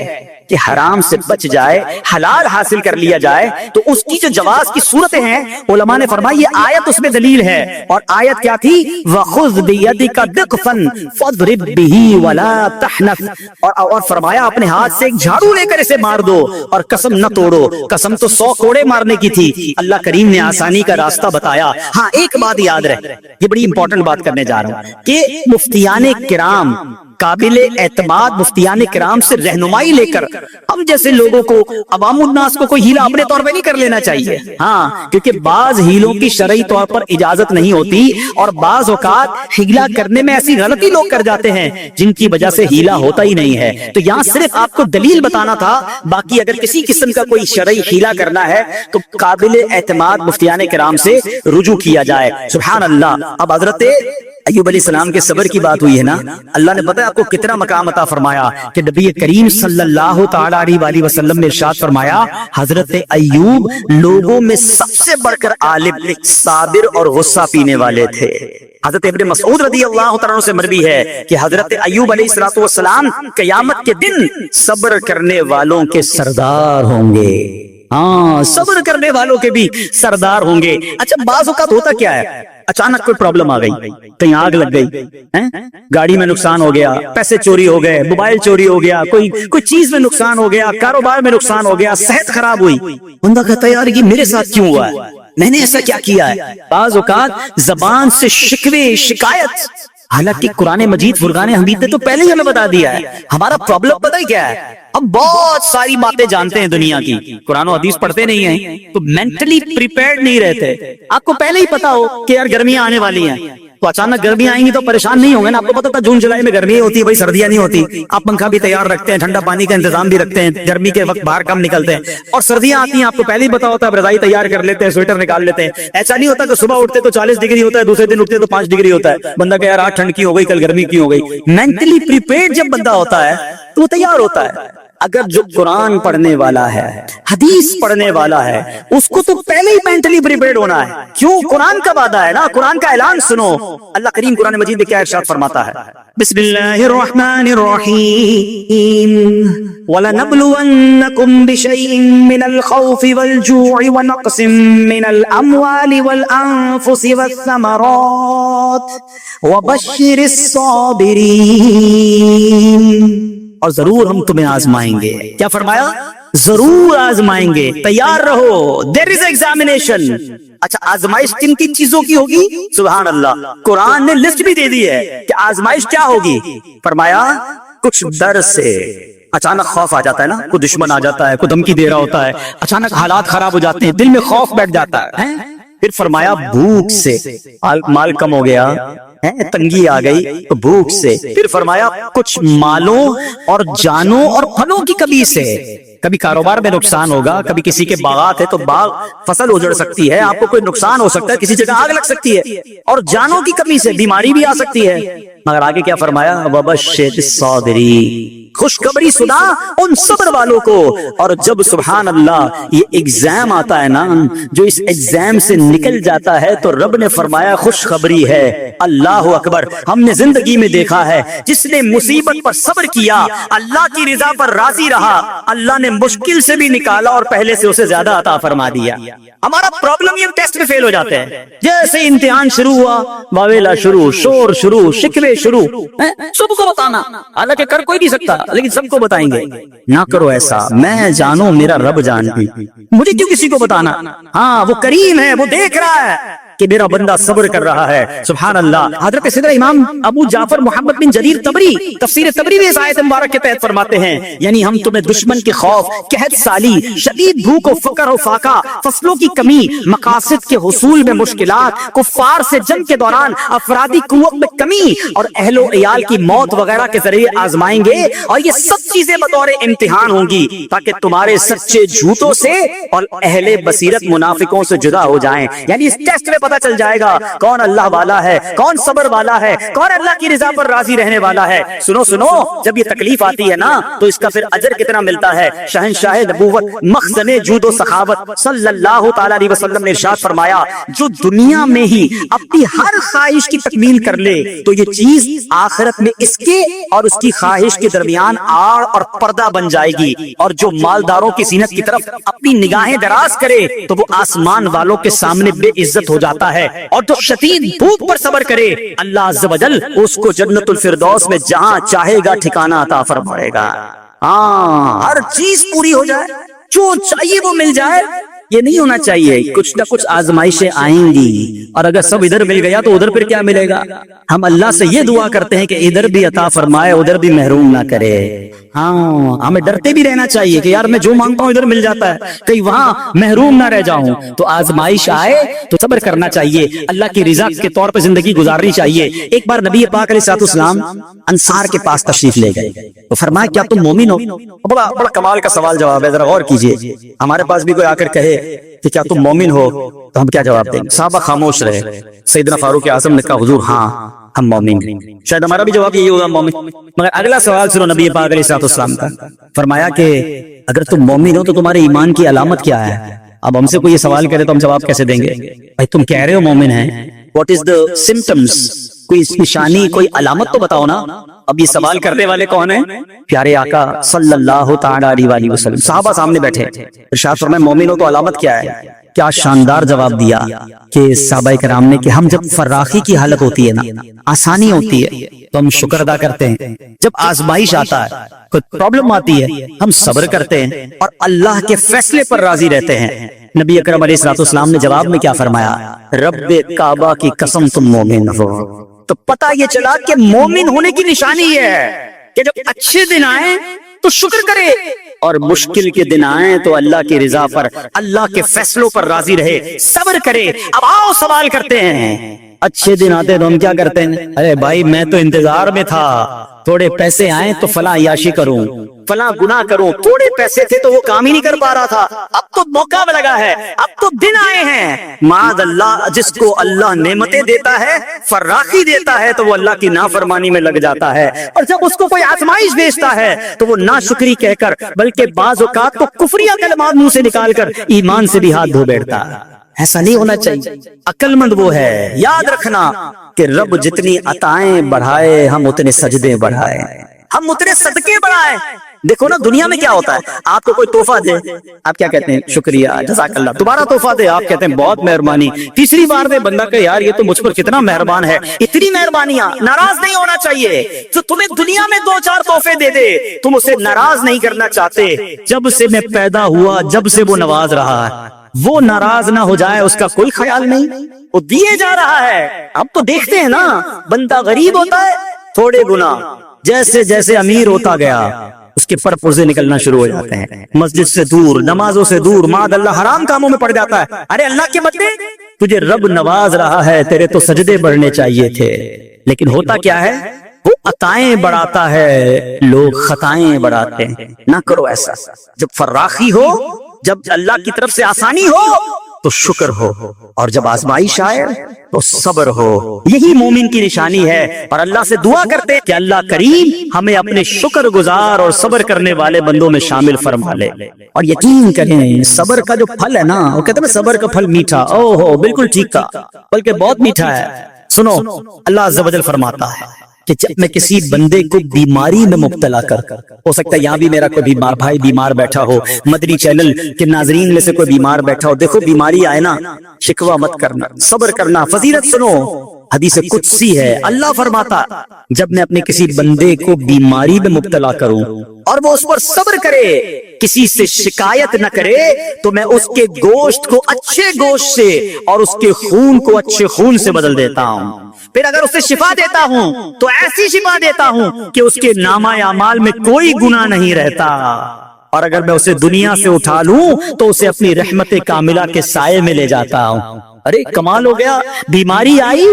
کہ حرام سے بچ جائے، حلال حاصل کر لیا جائے۔ تو اس کی جو جواز کی صورتیں ہیں، علماء نے فرمایا یہ آیت اس میں دلیل ہے، اور آیت کیا تھی؟ وَخُذْ بِيَدِكَ ضِغْفًا فَاضْرِبْ بِهِ وَلَا تَحْنَثْ، اور فرمایا اپنے ہاتھ سے ایک جھاڑو لے کر اسے مار دو اور قسم نہ توڑو۔ قسم تو 100 کوڑے مارنے کی تھی، اللہ کریم نے آسانی کا راستہ بتایا۔ ہاں ایک بات یاد رہے، یہ بڑی امپورٹنٹ بات کرنے جا رہا ہوں کہ مفتیان کرام، قابل اعتماد مفتیان کرام سے رہنمائی لے کر ہم جیسے لوگوں کو، عوام الناس کو کوئی ہیلا اپنے طور پہ نہیں کر لینا چاہیے۔ ہاں، کیونکہ بعض ہیلوں کی شرعی طور پر اجازت نہیں ہوتی، اور بعض اوقات ہیلا کرنے میں ایسی غلطی لوگ کر جاتے ہیں جن کی وجہ سے ہیلا ہوتا ہی نہیں ہے۔ تو یہاں صرف آپ کو دلیل بتانا تھا، باقی اگر کسی قسم کا کوئی شرعی ہیلا کرنا ہے تو قابل اعتماد مفتیان کرام سے رجوع کیا جائے۔ سبحان اللہ۔ اب حضرت ایوب علیہ السلام کے صبر کی بات ہوئی ہے نا، اللہ نے پتہ ہے آپ کو کتنا مقام عطا فرمایا کہ نبی کریم صلی اللہ تعالی علیہ وآلہ وسلم نے ارشاد فرمایا حضرت ایوب لوگوں میں سب سے بڑھ کر عالم، صابر اور غصہ پینے والے تھے۔ حضرت ابن مسعود رضی اللہ تعالیٰ عنہ سے مروی ہے کہ حضرت ایوب علیہ السلام قیامت کے دن صبر کرنے والوں کے سردار ہوں گے۔ ہاں، صبر کرنے والوں کے بھی سردار ہوں گے۔ اچھا بعض اوقات ہوتا کیا ہے، اچانک کوئی پرابلم آ گئی، کہیں آگ لگ گئی، گاڑی میں نقصان ہو گیا، پیسے چوری ہو گئے، موبائل چوری ہو گیا، کوئی چیز میں نقصان ہو گیا، کاروبار میں نقصان ہو گیا، صحت خراب ہوئی، بندہ کہتا ہے یار یہ میرے ساتھ کیوں ہوا ہے، میں نے ایسا کیا کیا ہے۔ بعض اوقات زبان سے شکوے، شکایت، حالانکہ قرآن مجید فرقان حمید نے تو پہلے ہی ہمیں بتا دیا ہے ہمارا پرابلم پتہ ہی کیا ہے۔ ہم بہت ساری باتیں جانتے ہیں دنیا کی، قرآن و حدیث پڑھتے نہیں ہیں تو مینٹلی پریپیئرڈ نہیں رہتے۔ آپ کو پہلے ہی پتا ہو کہ یار گرمیاں آنے والی ہیں، تو اچانک گرمیاں آئیں گی تو پریشان نہیں ہوں گے نا۔ آپ کو پتا تھا جون جولائی میں گرمی ہوتی ہے، بھائی سردیاں نہیں ہوتی، آپ پنکھا بھی تیار رکھتے ہیں، ٹھنڈا پانی کا انتظام بھی رکھتے ہیں، گرمی کے وقت باہر کم نکلتے ہیں، اور سردیاں آتی ہیں آپ کو پہلے ہی پتا ہوتا ہے، رضائی تیار کر لیتے ہیں، سویٹر نکال لیتے ہیں۔ ایسا نہیں ہوتا کہ صبح اٹھتے تو 40 ڈگری ہوتا ہے، دوسرے دن اٹھتے تو 5 ڈگری ہوتا ہے، بندہ کہ یار آج ٹھنڈ کی ہو گئی، کل گرمی کی ہو گئی۔ مینٹلی پریپیئرڈ جب بندہ ہوتا ہے تو وہ تیار ہوتا ہے۔ اگر جو قرآن پڑھنے والا ہے، حدیث پڑھنے والا ہے، اس کو تو پہلے ہی مینٹلی پریپیئرڈ ہونا ہے۔ کیوں؟ قرآن کا وعدہ ہے نا، قرآن کا اعلان سنو۔ اللہ کریم قرآن مجید میں کیا ارشاد فرماتا ہے؟ بسم اللہ الرحمن الرحیم وَلَنَبْلُوَنَّكُمْ بِشَيْءٍ مِّنَ الْخَوْفِ وَالْجُوعِ وَنَقْصٍ مِّنَ الْأَمْوَالِ وَالْأَنفُسِ وَالثَّمَرَاتِ وَبَشِّرِ الصَّابِرِينَ۔ اور ضرور ہم تمہیں آزمائیں گے. کیا فرمایا؟ ضرور آزمائیں گے, تیار رہو. دیر از ایگزامینیشن. اچھا آزمائش کن کی چیزوں کی ہوگی؟ سبحان اللہ, قرآن نے لسٹ بھی دے دی ہے کہ آزمائش کیا ہوگی. فرمایا کچھ ڈر سے, اچانک خوف آ جاتا ہے نا, کوئی دشمن آ جاتا ہے, کوئی دھمکی دے رہا ہوتا ہے, اچانک حالات خراب ہو جاتے ہیں, دل میں خوف بیٹھ جاتا ہے. پھر فرمایا بھوک سے, مال کم ہو گیا, تنگی آ گئی تو بھوک سے. پھر فرمایا کچھ مالوں اور جانوں اور پھلوں کی کمی سے. کبھی کاروبار میں نقصان ہوگا, کبھی کسی کے باغات ہے تو باغ فصل اجڑ سکتی ہے, آپ کو کوئی نقصان ہو سکتا ہے, کسی جگہ آگ لگ سکتی ہے, اور جانوں کی کمی سے بیماری بھی آ سکتی ہے. مگر آگے کیا فرمایا؟ وبشر الصابرین, خوشخبری سنا ان صبر والوں کو. اور جب سبحان اللہ یہ ایگزام آتا ہے نا, جو اس ایگزام سے نکل جاتا ہے تو رب نے فرمایا خوشخبری ہے. اللہ اکبر. ہم نے زندگی میں دیکھا ہے جس نے مصیبت پر صبر کیا, اللہ کی رضا پر راضی رہا, اللہ نے مشکل سے بھی نکالا اور پہلے سے اسے زیادہ عطا فرما دیا. ہمارا پرابلم یہ ٹیسٹ میں فیل ہو جاتے ہیں. جیسے امتحان شروع ہوا, واویلا شروع, شور شروع, شکوے شروع, سب کو بتانا, حالانکہ کر کوئی نہیں سکتا لیکن سب کو بتائیں گے. نہ کرو ایسا, میں جانوں میرا رب جانتی, مجھے کیوں کسی کو بتانا. ہاں وہ کریم ہے, وہ دیکھ رہا ہے کہ میرا بندہ صبر کر رہا ہے. سبحان اللہ. حضرت سیدنا امام ابو جعفر محمد بن جریر طبری تفسیر طبری میں اس آیت مبارک کے تحت فرماتے ہیں, یعنی ہم تمہیں دشمن کے خوف, قحط سالی, شدید بھوک و فقر و فاقہ, فصلوں کی کمی, مقاصد کے حصول میں مشکلات, کفار سے جنگ کے دوران افرادی قوت میں کمی اور اہل و عیال کی موت وغیرہ کے ذریعے آزمائیں گے. اور یہ سب چیزیں بطور امتحان ہوں گی تاکہ تمہارے سچے جھوٹوں سے اور اہل بصیرت منافقوں سے جدا ہو جائیں. یعنی اس ٹیسٹ میں پتا چل جائے گا کون اللہ والا ہے, کون صبر والا ہے, کون اللہ کی رضا پر راضی رہنے والا ہے. سنو سنو, جب یہ تکلیف آتی ہے نا تو اس کا پھر اجر کتنا ملتا ہے. شہنشاہ نبوت مخزن جود و سخاوت صلی اللہ تعالی علیہ وسلم نے ارشاد فرمایا, جو دنیا میں ہی اپنی ہر خواہش کی تکمیل کر لے تو یہ چیز آخرت میں اس کے اور اس کی خواہش کے درمیان آڑ اور پردہ بن جائے گی. اور جو مالداروں کی زینت کی طرف اپنی نگاہیں دراز کرے تو وہ آسمان والوں کے سامنے بے عزت ہو جاتا ہے. اور جو شدید بھوک پر صبر کرے, اللہ عز و جل اس کو جنت الفردوس میں جہاں چاہے گا ٹھکانہ عطا فرمائے گا. ہاں, ہر چیز پوری ہو جائے, جو چاہیے وہ مل جائے, یہ نہیں ہونا چاہیے. کچھ نہ کچھ آزمائشیں آئیں گی, اور اگر سب ادھر مل گیا تو ادھر پھر کیا ملے گا. ہم اللہ سے یہ دعا کرتے ہیں کہ ادھر بھی عطا فرمائے, ادھر بھی محروم نہ کرے. ہاں, ہمیں ڈرتے بھی رہنا چاہیے کہ یار میں جو مانگتا ہوں ادھر مل جاتا ہے, کہیں وہاں محروم نہ رہ جاؤں. تو آزمائش آئے تو صبر کرنا چاہیے, اللہ کی رضا کے طور پہ زندگی گزارنی چاہیے. ایک بار نبی پاک علیہ الصلوۃ والسلام انصار کے پاس تشریف لے گئے تو فرمایا کیا تم مومن ہو؟ بڑا کمال کا سوال جواب ہے, ذرا غور کیجئے. ہمارے پاس بھی کوئی آ کر کہے کہ کیا تم مومن ہو تو ہم کیا جواب دیں گے؟ صحابہ خاموش رہے. سیدنا فاروق اعظم نے کہا حضور ہاں ہم مومن ہیں. شاید ہمارا بھی جواب یہی ہوگا مومن. مگر اگلا سوال سنو نبی پاک علیہ الصلوۃ والسلام کا. فرمایا کہ اگر تم مومن ہو تو تمہارے ایمان کی علامت کیا ہے؟ اب ہم سے کوئی یہ سوال کرے تو ہم جواب کیسے دیں گے؟ بھائی تم کہہ رہے ہو مومن ہیں, واٹ از دا سمپٹمز, کوئی نشانی, کوئی علامت تو بتاؤ نا. اب یہ سوال کرنے والے کون ہیں؟ پیارے آقا صلی اللہ تعالی علیہ وسلم. صحابہ سامنے بیٹھے, ارشاد فرمایا مومن ہو تو علامت کیا ہے؟ کیا شاندار جواب دیا کہ صحابہ کرام نے کہ ہم جب فراخی کی حالت ہوتی ہے نا, آسانی ہوتی ہے تو ہم شکر ادا کرتے ہیں. جب آزمائش آتا ہے, کوئی پرابلم آتی ہے, ہم صبر کرتے ہیں اور اللہ کے فیصلے پر راضی رہتے ہیں. نبی اکرم علیہ الصلوۃ والسلام نے جواب میں کیا فرمایا؟ رب کعبہ کی قسم تم مومن ہو. تو پتہ یہ چلا کہ مومن ہونے کی نشانی یہ ہے کہ جب اچھے دن آئے تو شکر کرے, اور مشکل کے دن آئیں تو اللہ کی رضا پر, اللہ کے فیصلوں پر راضی رہے, صبر کرے. اب آؤ سوال کرتے ہیں, اچھے دن آتے تو ہم کیا کرتے ہیں؟ ارے بھائی میں تو انتظار میں تھا, تھوڑے پیسے آئیں تو فلاں عیاشی کروں, فلاں گناہ کروں. تھوڑے پیسے تھے تو وہ کام ہی نہیں کر پا رہا تھا, اب تو موقع لگا ہے, اب تو دن آئے ہیں. معاذ اللہ, جس کو اللہ نعمتیں دیتا ہے, فراخی دیتا ہے, تو وہ اللہ کی نافرمانی میں لگ جاتا ہے. اور جب اس کو کوئی آزمائش بھیجتا ہے تو وہ ناشکری کہہ کر, بلکہ بعض اوقات تو کفریہ کلمات منہ سے نکال کر ایمان سے بھی ہاتھ دھو بیٹھتا. ایسا نہیں ہونا چاہیے. عقل مند وہ ہے, یاد رکھنا کہ رب جتنی عطائیں بڑھائے ہم اتنے سجدے بڑھائے, ہم اتنے صدقے بڑھائے. دیکھو نا دنیا میں کیا ہوتا ہے، آپ کو کوئی تحفہ دے آپ کیا کہتے ہیں؟ شکریہ، جزاک اللہ۔ دوبارہ تحفہ دے آپ کہتے ہیں بہت مہربانی، تیسری بار دے بندہ کہ یار یہ تو مجھ پر کتنا مہربان ہے۔ اتنی مہربانیاں، ناراض نہیں ہونا چاہیے۔ تو تمہیں دنیا میں 2-4 تحفے دے دے، تم اسے ناراض نہیں کرنا چاہتے۔ جب سے میں پیدا ہوا جب سے وہ نواز رہا ہے، وہ ناراض نہ ہو جائے اس کا کوئی خیال نہیں، وہ دیے جا رہا ہے۔ اب تو دیکھتے ہیں نا، بندہ غریب ہوتا ہے تھوڑے گنا، جیسے جیسے امیر ہوتا گیا اس کے پر پرزے نکلنا شروع ہو جاتے ہیں، مسجد سے دور، نمازوں سے دور، معاذ اللہ حرام کاموں میں پڑ جاتا ہے۔ ارے اللہ کے بدلے تجھے رب نواز رہا ہے، تیرے تو سجدے بڑھنے چاہیے تھے، لیکن ہوتا کیا ہے، وہ عطائیں بڑھاتا ہے، لوگ خطائیں بڑھاتے ہیں۔ نہ کرو ایسا۔ جب فراخی ہو، جب اللہ کی طرف سے آسانی ہو تو شکر ہو، اور جب آزمائش آئے تو صبر ہو۔ یہی مومن کی نشانی ہے، اور اللہ سے دعا کرتے کہ اللہ کریم ہمیں اپنے شکر گزار اور صبر کرنے والے بندوں میں شامل فرما لے۔ اور یقین کریں صبر کا جو پھل ہے نا، وہ کہتے ہیں صبر کا پھل میٹھا، او ہو بالکل ٹھیک کہا، بلکہ بہت میٹھا ہے۔ سنو، اللہ عز و جل فرماتا ہے کہ جب میں کسی بندے کو بیماری میں مبتلا ہو سکتا ہے یہاں بھی میرا کوئی بیمار بھائی بیمار بیٹھا ہو، مدنی چینل کے ناظرین میں سے کوئی بیمار بیٹھا ہو، دیکھو بیماری آئے نا، شکوہ مت کرنا، صبر کرنا۔ فضیلت سنو، حدیث قدسی ہے، اللہ فرماتا جب میں اپنے کسی بندے کو بیماری میں مبتلا کروں اور وہ اس پر صبر کرے، کسی سے شکایت نہ کرے، تو میں اس کے گوشت کو اچھے گوشت سے اور اس کے خون کو اچھے خون سے بدل دیتا ہوں۔ پھر اگر اسے شفا دیتا ہوں تو ایسی شفا دیتا ہوں کہ اس کے نامہ اعمال میں کوئی گناہ نہیں رہتا، اور اگر میں اسے دنیا سے اٹھا لوں تو اسے اپنی رحمت کاملہ کے سائے میں لے جاتا ہوں۔ ارے کمال ہو گیا، بیماری آئی،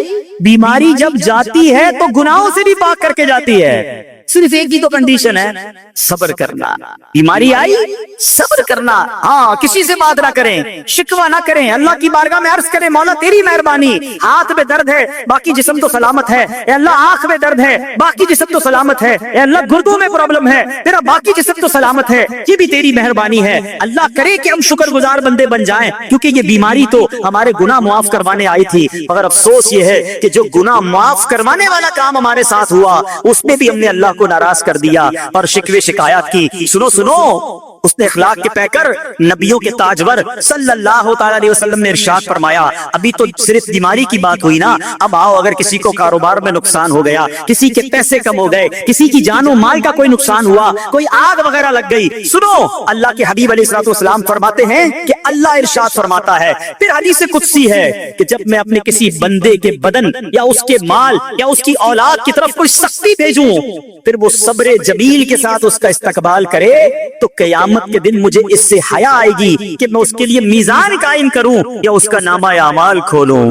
بیماری جب جاتی ہے تو گناہوں سے بھی پاک کر کے جاتی ہے۔ صرف ایک ہی تو کنڈیشن ہے، صبر کرنا۔ بیماری آئی، صبر کرنا، ہاں کسی سے بات نہ کریں، شکوہ نہ کریں، اللہ کی بارگاہ میں عرض کریں مولا تیری مہربانی، ہاتھ میں درد ہے باقی جسم تو سلامت ہے، اے اللہ آنکھ میں درد ہے باقی جسم تو سلامت ہے، اے اللہ گردوں میں پرابلم ہے تیرا باقی جسم تو سلامت ہے، یہ بھی تیری مہربانی ہے۔ اللہ کرے کہ ہم شکر گزار بندے بن جائیں، کیونکہ یہ بیماری تو ہمارے گناہ معاف کروانے آئی تھی، مگر افسوس یہ ہے کہ جو گناہ معاف کروانے والا کام ہمارے ساتھ ہوا اس میں بھی ہم نے اللہ کو ناراض کر دیا اور شکوے شکایات کی۔ سنو سنو، اس نے اخلاق کے پیکر نبیوں کے تاجور صلی اللہ تعالی علیہ وسلم نے ارشاد فرمایا، ابھی تو صرف بیماری کی بات ہوئی نا، اب آؤ اگر کسی کو کاروبار میں نقصان ہو گیا، کسی کے پیسے کم ہو گئے، کسی کی جان و مال کا کوئی نقصان ہوا، کوئی آگ وغیرہ لگ گئی، سنو اللہ کے حبیب علیہ الصلوۃ والسلام فرماتے ہیں کہ اللہ ارشاد فرماتا ہے، پھر حدیث قدسی ہے کہ جب میں اپنے کسی بندے کے بدن یا اس کے مال یا اس کی اولاد کی طرف کوئی سختی بھیجوں، پھر وہ صبر جمیل کے ساتھ اس کا استقبال کرے، تو قیامت کے دن مجھے اس سے حیا آئے گی کہ میں اس کے لیے میزان قائم کروں یا اس کا نامہ اعمال کھولوں۔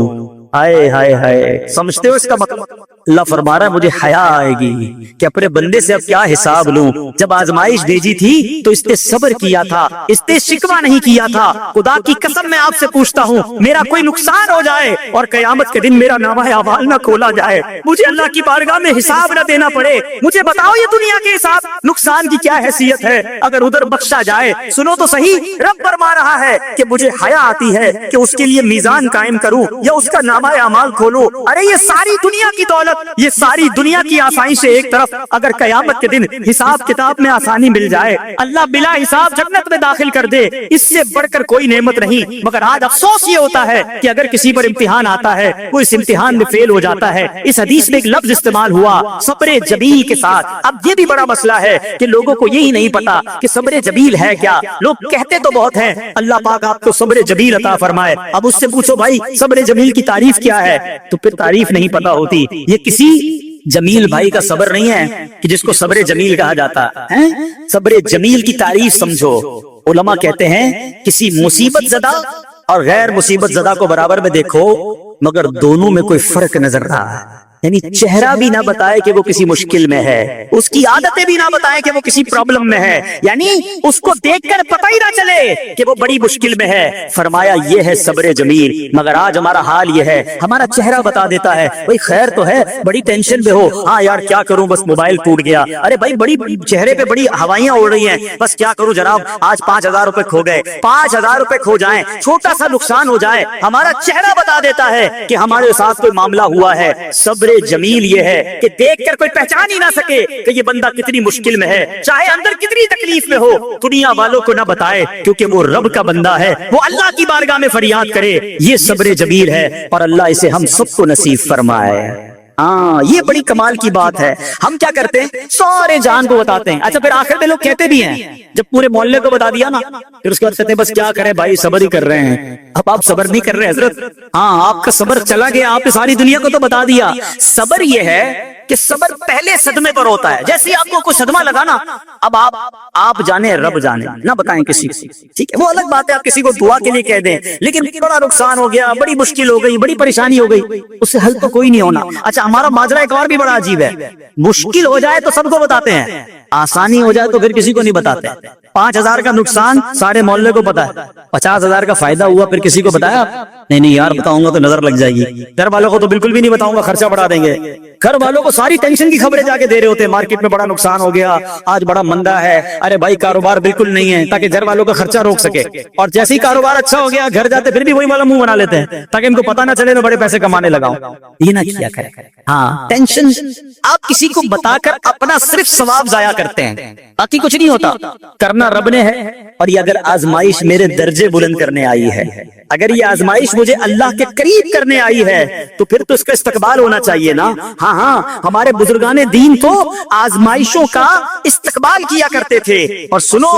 ہائے ہائے ہائے، سمجھتے ہو اس کا مطلب؟ اللہ فرما رہا ہے مجھے حیا آئے گی کہ اپنے بندے سے اب کیا حساب لوں۔ جب آزمائش بھیجی تھی تو اس نے صبر کیا تھا، اس نے شکوہ نہیں کیا تھا۔ خدا کی قسم میں آپ سے پوچھتا ہوں، میرا کوئی نقصان ہو جائے اور قیامت کے دن میرا نامہ اعمال نہ کھولا جائے، مجھے اللہ کی بارگاہ میں حساب نہ دینا پڑے، مجھے بتاؤ یہ دنیا کے حساب نقصان کی کیا حیثیت ہے اگر ادھر بخشا جائے۔ سنو تو صحیح، رب فرما رہا ہے کہ مجھے حیا آتی ہے کہ اس کے لیے میزان قائم کروں یا اس کا نامہ اعمال کھولوں۔ ارے یہ ساری دنیا کی دولت، یہ ساری دنیا کی آسانی سے ایک طرف، اگر قیامت کے دن حساب کتاب میں آسانی مل جائے، اللہ بلا حساب جنت میں داخل کر دے، اس سے بڑھ کر کوئی نعمت نہیں۔ مگر آج افسوس یہ ہوتا ہے کہ اگر کسی پر امتحان آتا ہے، وہ اس امتحان میں فیل ہو جاتا ہے۔ اس حدیث میں ایک لفظ استعمال ہوا صبر جمیل کے ساتھ۔ اب یہ بھی بڑا مسئلہ ہے کہ لوگوں کو یہی نہیں پتا کہ صبر جمیل ہے کیا۔ لوگ کہتے تو بہت ہیں اللہ پاک آپ کو صبر جمیل عطا فرمائے، اب اس سے پوچھو بھائی صبر جمیل کی تعریف کیا ہے، تو پھر تعریف نہیں پتا ہوتی۔ یہ کسی جمیل بھائی کا صبر نہیں ہے کہ جس کو صبر جمیل کہا جاتا ہے۔ صبر جمیل کی تعریف سمجھو، علماء کہتے ہیں کسی مصیبت زدہ اور غیر مصیبت زدہ کو برابر میں دیکھو، مگر دونوں میں کوئی فرق نظر رہا ہے، یعنی چہرہ بھی نہ بتائے کہ وہ کسی مشکل میں ہے، اس کی عادتیں بھی نہ بتائیں کہ وہ کسی پرابلم میں ہے، یعنی اس کو دیکھ کر پتہ ہی نہ چلے کہ وہ بڑی مشکل میں ہے۔ فرمایا یہ ہے صبر جمیل۔ مگر آج ہمارا حال یہ ہے، ہمارا چہرہ بتا دیتا ہے بھائی خیر تو ہے، بڑی ٹینشن میں ہو، ہاں یار کیا کروں بس موبائل ٹوٹ گیا، ارے بھائی بڑی چہرے پہ بڑی ہوائیاں اڑ رہی ہیں، بس کیا کروں جناب آج 5000 روپے کھو گئے، 5000 روپے کھو جائیں، چھوٹا سا نقصان ہو جائے، ہمارا چہرہ بتا دیتا ہے کہ ہمارے ساتھ کوئی معاملہ ہوا ہے۔ صبر جمیل یہ ہے کہ دیکھ کر کوئی پہچان ہی نہ سکے کہ یہ بندہ کتنی مشکل میں ہے، چاہے اندر کتنی تکلیف میں ہو، دنیا والوں کو نہ بتائے کیونکہ وہ رب کا بندہ ہے، وہ اللہ کی بارگاہ میں فریاد کرے، یہ صبر جمیل ہے، اور اللہ اسے ہم سب کو نصیب فرمائے۔ ہاں یہ بڑی کمال کی بات ہے۔ ہم کیا کرتے ہیں، سارے جان کو بتاتے ہیں، اچھا پھر آخر میں لوگ کہتے بھی ہیں، جب پورے محلے کو بتا دیا نا، پھر اس کے بعد کہتے ہیں بس کیا کریں بھائی، صبر ہی کر رہے ہیں۔ اب آپ صبر نہیں کر رہے حضرت، ہاں آپ کا صبر چلا گیا، آپ نے ساری دنیا کو تو بتا دیا۔ صبر یہ ہے کہ صبر پہلے صدمے پر ہوتا ہے، جیسے ہی آپ کو کوئی صدمہ لگا نا، اب آپ جانے رب جانے، نہ بتائیں کسی کو، ٹھیک ہے، وہ الگ بات ہے، آپ کسی کو دعا کے لیے کہہ دیں، لیکن بڑا نقصان ہو گیا، بڑی مشکل ہو گئی، بڑی پریشانی ہو گئی، اس سے حل تو کوئی نہیں ہونا۔ اچھا ہمارا ماجرا ایک اور بھی بڑا عجیب ہے، مشکل ہو جائے تو سب کو بتاتے ہیں، آسانی ہو جائے تو پھر کسی کو نہیں بتاتے۔ 5,000 کا نقصان سارے محلے کو پتا ہے، 50,000 کا فائدہ ہوا پھر کسی کو بتایا؟ نہیں یار بتاؤں گا تو نظر لگ جائے گی، گھر والوں کو تو بالکل بھی نہیں بتاؤں گا، خرچہ بڑھا دیں گے۔ گھر والوں کو ساری ٹینشن کی خبریں جا کے دے رہے ہوتے ہیں، مارکیٹ میں بڑا نقصان ہو گیا، آج بڑا مندہ ہے، ارے بھائی کاروبار بالکل نہیں ہے، تاکہ گھر والوں کا خرچہ روک سکے، اور جیسے ہی کاروبار اچھا ہو گیا گھر جاتے پھر بھی وہی والا منہ بنا لیتے ہیں تاکہ ان کو پتہ نہ چلے میں بڑے پیسے کمانے لگا ہوں۔ یہ نہ کیا کرے، ہاں ٹینشن آپ کسی کو بتا کر اپنا صرف ثواب ضائع کرتے ہیں، باقی کچھ نہیں ہوتا، کرنا رب نے ہے۔ اور یہ اگر آزمائش میرے درجے بلند کرنے آئی ہے، اگر یہ آزمائش مجھے اللہ کے قریب کرنے آئی ہے، تو پھر تو اس کا استقبال ہونا چاہیے نا۔ ہاں ہمارے بزرگان دین تو آزمائشوں کا استقبال کیا کرتے تھے۔ اور سنو،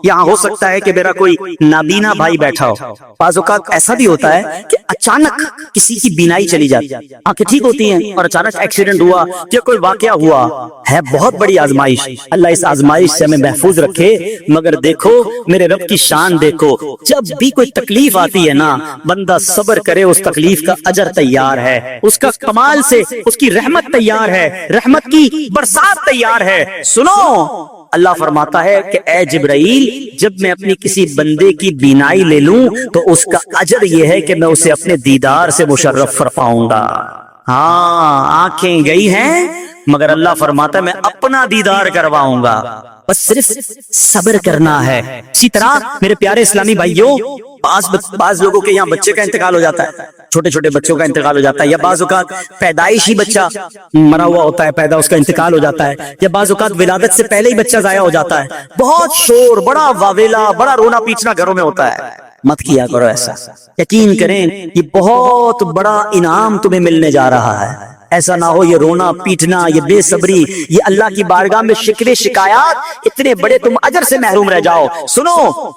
یہاں ہو سکتا ہے کہ میرا کوئی نابینا بھائی بیٹھا ہو، بعض اوقات ایسا بھی ہوتا ہے کہ اچانک کسی کی بینائی چلی جاتی ہے، آنکھیں ٹھیک ہوتی ہیں اور اچانک ایکسیڈنٹ ہوا یا کوئی واقعہ ہوا ہے، بہت بڑی آزمائش، اللہ اس آزمائش سے ہمیں محفوظ رکھے۔ مگر دیکھو میرے رب کی شان دیکھو، جب بھی کوئی تکلیف آتی ہے نا، بندہ صبر کرے، اس تکلیف کا اجر تیار ہے، اس کا کمال سے اس کی رحمت تیار ہے، رحمت کی برسات تیار ہے۔ سنو اللہ فرماتا ہے کہ اے جبرائیل، جب میں اپنی کسی بندے کی بینائی لے لوں تو اس کا اجر یہ ہے کہ میں اسے اپنے دیدار سے مشرف فرماؤں گا۔ ہاں آنکھیں گئی ہیں مگر اللہ فرماتا ہے میں اپنا دیدار کرواؤں گا، بس صرف صبر کرنا ہے۔ اسی طرح میرے پیارے اسلامی بھائیوں، بعض لوگوں کے یہاں بچے کا انتقال ہو جاتا ہے، چھوٹے چھوٹے بچوں کا انتقال ہو جاتا ہے، یا بعض اوقات پیدائشی بچہ مرا ہوا ہوتا ہے، پیدا اس کا انتقال ہو جاتا ہے، یا بعض اوقات ولادت سے پہلے ہی بچہ ضائع ہو جاتا ہے، بہت شور، بڑا واویلا، بڑا رونا پیچنا گھروں میں ہوتا ہے۔ مت کیا کرو ایسا، یقین کریں یہ بہت بڑا انعام تمہیں ملنے جا رہا ہے۔ ایسا نہ ہو یہ رونا پیٹنا، یہ بے صبری، یہ اللہ کی بارگاہ میں شکوے شکایات، اتنے بڑے تم اجر سے محروم رہ جاؤ۔ سنو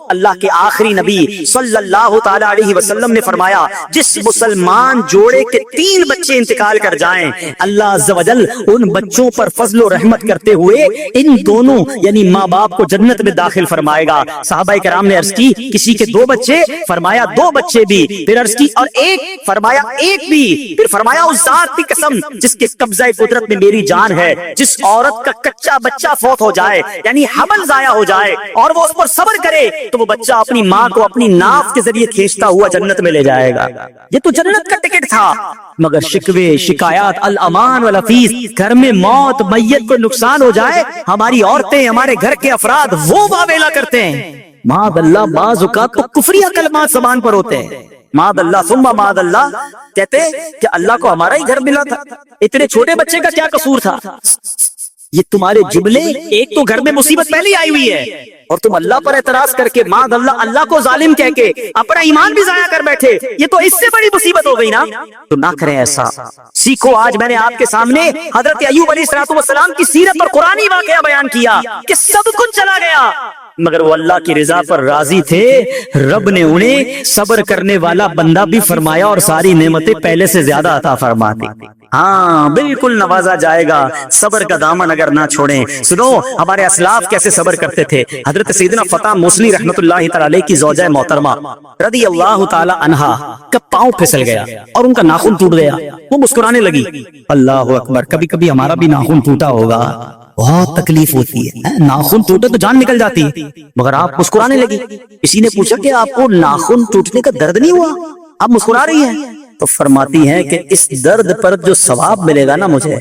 اللہ کے آخری نبی صلی اللہ تعالی علیہ وسلم نے فرمایا، جس مسلمان جوڑے کے 3 بچے انتقال کر جائیں، اللہ عز و جل ان بچوں پر فضل و رحمت کرتے ہوئے ان دونوں یعنی ماں باپ کو جنت میں داخل فرمائے گا۔ صحابہ کرام نے عرض کی کسی کے 2 بچے، فرمایا 2 بچے بھی، پھر عرض کی اور 1، فرمایا 1 بھی، پھر فرمایا اس ذات کی قسم جس کے قبضہ قدرت میں میری جان ہے، جس عورت کا کچا بچہ فوت ہو جائے یعنی حمل ضائع ہو جائے اور وہ اس پر صبر کرے تو وہ بچہ اپنی ماں کو اپنی ناف کے ذریعے کھینچتا ہوا جنت میں لے جائے گا۔ یہ تو جنت کا ٹکٹ تھا، مگر شکوے شکایات، الامان والافیس، گھر میں موت میت کو نقصان ہو جائے، ہماری عورتیں، ہمارے گھر کے افراد وہ واویلا کرتے ہیں۔ معاذ اللہ، بعض اوقات تو کفریہ کلمات زبان پر ہوتے ہیں، معاذ اللہ ثم معاذ اللہ، کہتے کہ اللہ کو ہمارا ہی گھر ملا تھا، اتنے چھوٹے بچے کا کیا قصور تھا۔ یہ تمہارے جملے، ایک تو گھر میں مصیبت پہلے آئی ہوئی ہے اور تم اللہ پر اعتراض کر کے معاذ اللہ، اللہ کو ظالم کہہ کے اپنا ایمان بھی ضائع کر بیٹھے، یہ تو اس سے بڑی مصیبت ہو گئی نا۔ تو نہ کریں ایسا، سیکھو۔ آج میں نے آپ کے سامنے حضرت ایوب علیہ السلام کی سیرت اور قرآنی واقعہ بیان کیا کہ سب کچھ چلا گیا مگر وہ اللہ کی رضا پر راضی تھے، رب نے انہیں صبر کرنے والا بندہ بھی فرمایا اور ساری نعمتیں پہلے سے زیادہ عطا فرما دی۔ ہاں بالکل نوازا جائے گا، صبر کا دامن اگر نہ چھوڑیں۔ سنو ہمارے اسلاف کیسے صبر کرتے تھے۔ حضرت سیدنا فتح موسلی رحمت اللہ تعالی علیہ کی زوجہ محترمہ رضی اللہ تعالی عنہا کا پاؤں پھسل گیا اور ان کا ناخن ٹوٹ گیا، وہ مسکرانے لگی۔ اللہ اکبر، کبھی کبھی ہمارا بھی ناخن ٹوٹا ہوگا، بہت تکلیف ہوتی ہے، ناخن ٹوٹے تو جان نکل جاتی ہے، مگر آپ مسکرانے لگی۔ کسی نے پوچھا کہ آپ کو ناخن ٹوٹنے کا درد نہیں ہوا، آپ مسکرا رہی ہیں؟ تو فرماتی ہیں کہ اس درد پر جو ثواب ملے گا نا، مجھے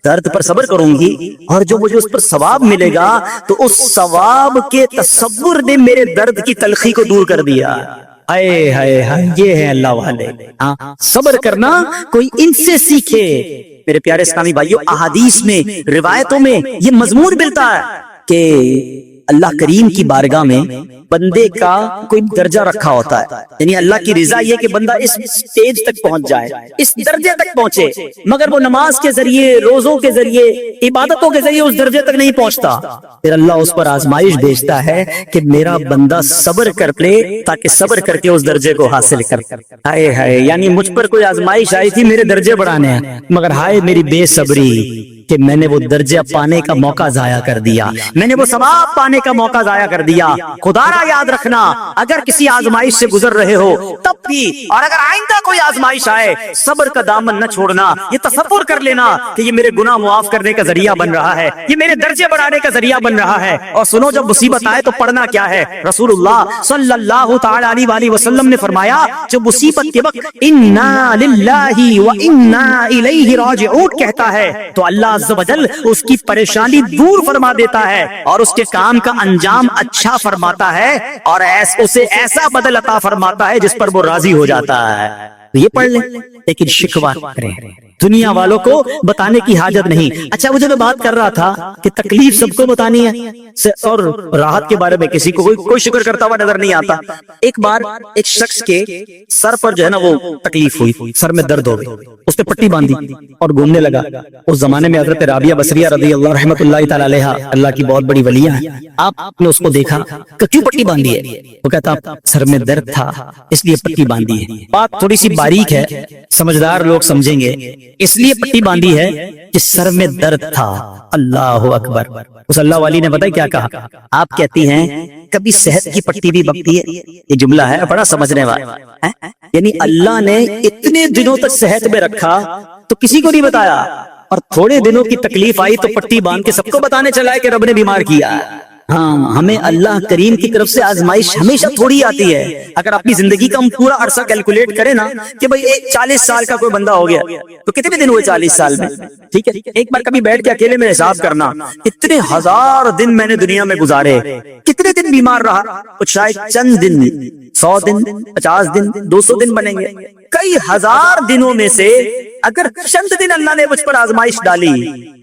درد پر صبر کروں گی اور جو مجھے اس پر ثواب ملے گا تو اس ثواب کے تصور نے میرے درد کی تلخی کو دور کر دیا۔ اے ہائے ہائے، یہ ہے اللہ والے۔ صبر کرنا کوئی ان سے سیکھے، میرے پیارے اسلامی بھائیوں، احادیث میں، روایتوں میں یہ مضمون ملتا ہے کہ اللہ کریم کی بارگاہ میں بندے کا کوئی درجہ رکھا ہوتا ہے، یعنی اللہ کی رضا یہ کہ بندہ اس سٹیج تک پہنچ جائے، اس درجے تک پہنچے، مگر وہ نماز کے ذریعے، روزوں کے ذریعے، عبادتوں کے ذریعے اس درجے تک نہیں پہنچتا، پھر اللہ اس پر آزمائش بھیجتا ہے کہ میرا بندہ صبر کر لے تاکہ صبر کر کے اس درجے کو حاصل کر۔ ہائے ہائے، یعنی مجھ پر کوئی آزمائش آئی تھی میرے درجے بڑھانے ہیں، مگر ہائے میری بے صبری کہ میں نے وہ درجہ پانے کا موقع ضائع کر دیا، میں نے وہ ثواب پانے کا موقع ضائع کر دیا۔ خدا را یاد رکھنا، اگر کسی آزمائش سے گزر رہے ہو تب بھی، اور اگر آئندہ کوئی آزمائش آئے، صبر کا دامن نہ چھوڑنا، یہ تصور کر لینا کہ یہ میرے گناہ معاف کرنے کا ذریعہ بن رہا ہے، یہ میرے درجے بڑھانے کا ذریعہ بن رہا ہے۔ اور سنو، جب مصیبت آئے تو پڑھنا کیا ہے؟ رسول اللہ صلی اللہ تعالی علیہ وآلہ وسلم نے فرمایا، جب مصیبت کے وقت انا للہ و انا الیہ راجعون کہتا ہے تو اللہ عز و جل اس کی پریشانی دور فرما دیتا ہے اور اس کے کام کا انجام اچھا فرماتا ہے، اور اسے ایسا بدل عطا فرماتا ہے جس پر وہ راضی ہو جاتا ہے۔ یہ پڑھ لیں، لیکن شکوہ کریں، دنیا والوں کو بتانے کی حاجت نہیں۔ اچھا، وہ جو میں بات کر رہا تھا کہ تکلیف سب کو بتانی ہے اور راحت کے بارے میں کسی کو کوئی شکر کرتا ہوا نظر نہیں آتا۔ ایک بار ایک شخص کے سر پر جو ہے نا وہ تکلیف ہوئی، سر میں درد ہو گئی، اس نے پٹی باندھی اور گھومنے لگا۔ اس زمانے میں حضرت رابعہ بصریہ رضی اللہ رحمۃ اللہ تعالی علیہا، اللہ کی بہت بڑی ولیہ ہیں، آپ نے اس کو دیکھا کہ کیوں پٹی باندھی ہے؟ وہ کہتا سر میں درد تھا اس لیے پٹی باندھی ہے۔ بات تھوڑی سی باریک ہے، سمجھدار لوگ سمجھیں گے، اس لیے پٹی باندھی ہے کہ سر میں درد تھا۔ اللہ اکبر۔ اس اللہ والی نے بتایا کیا کہا؟ آپ کہتی ہیں کبھی صحت کی پٹی بھی بکتی ہے، یہ جملہ ہے بڑا سمجھنے والا، یعنی اللہ نے اتنے دنوں تک صحت میں رکھا تو کسی کو نہیں بتایا، اور تھوڑے دنوں کی تکلیف آئی تو پٹی باندھ کے سب کو بتانے چلا ہے کہ رب نے بیمار کیا۔ ہاں، ہمیں اللہ کریم کی طرف سے آزمائش ہمیشہ تھوڑی آتی ہے۔ اگر اپنی زندگی کا ہم پورا عرصہ کیلکولیٹ کریں نا کہ بھئی 40 سال کا کوئی بندہ ہو گیا تو کتنے دن ہوئے 40 سال میں؟ ٹھیک ہے، ایک بار کبھی بیٹھ کے اکیلے میں حساب کرنا، اتنے ہزار دن میں نے دنیا میں گزارے، کتنے دن بیمار رہا؟ کچھ شاید چند دن، 100 دن، 50 دن، 200 دن بنیں گے۔ کئی ہزار دنوں میں سے اگر چند دن اللہ نے مجھ پر آزمائش ڈالی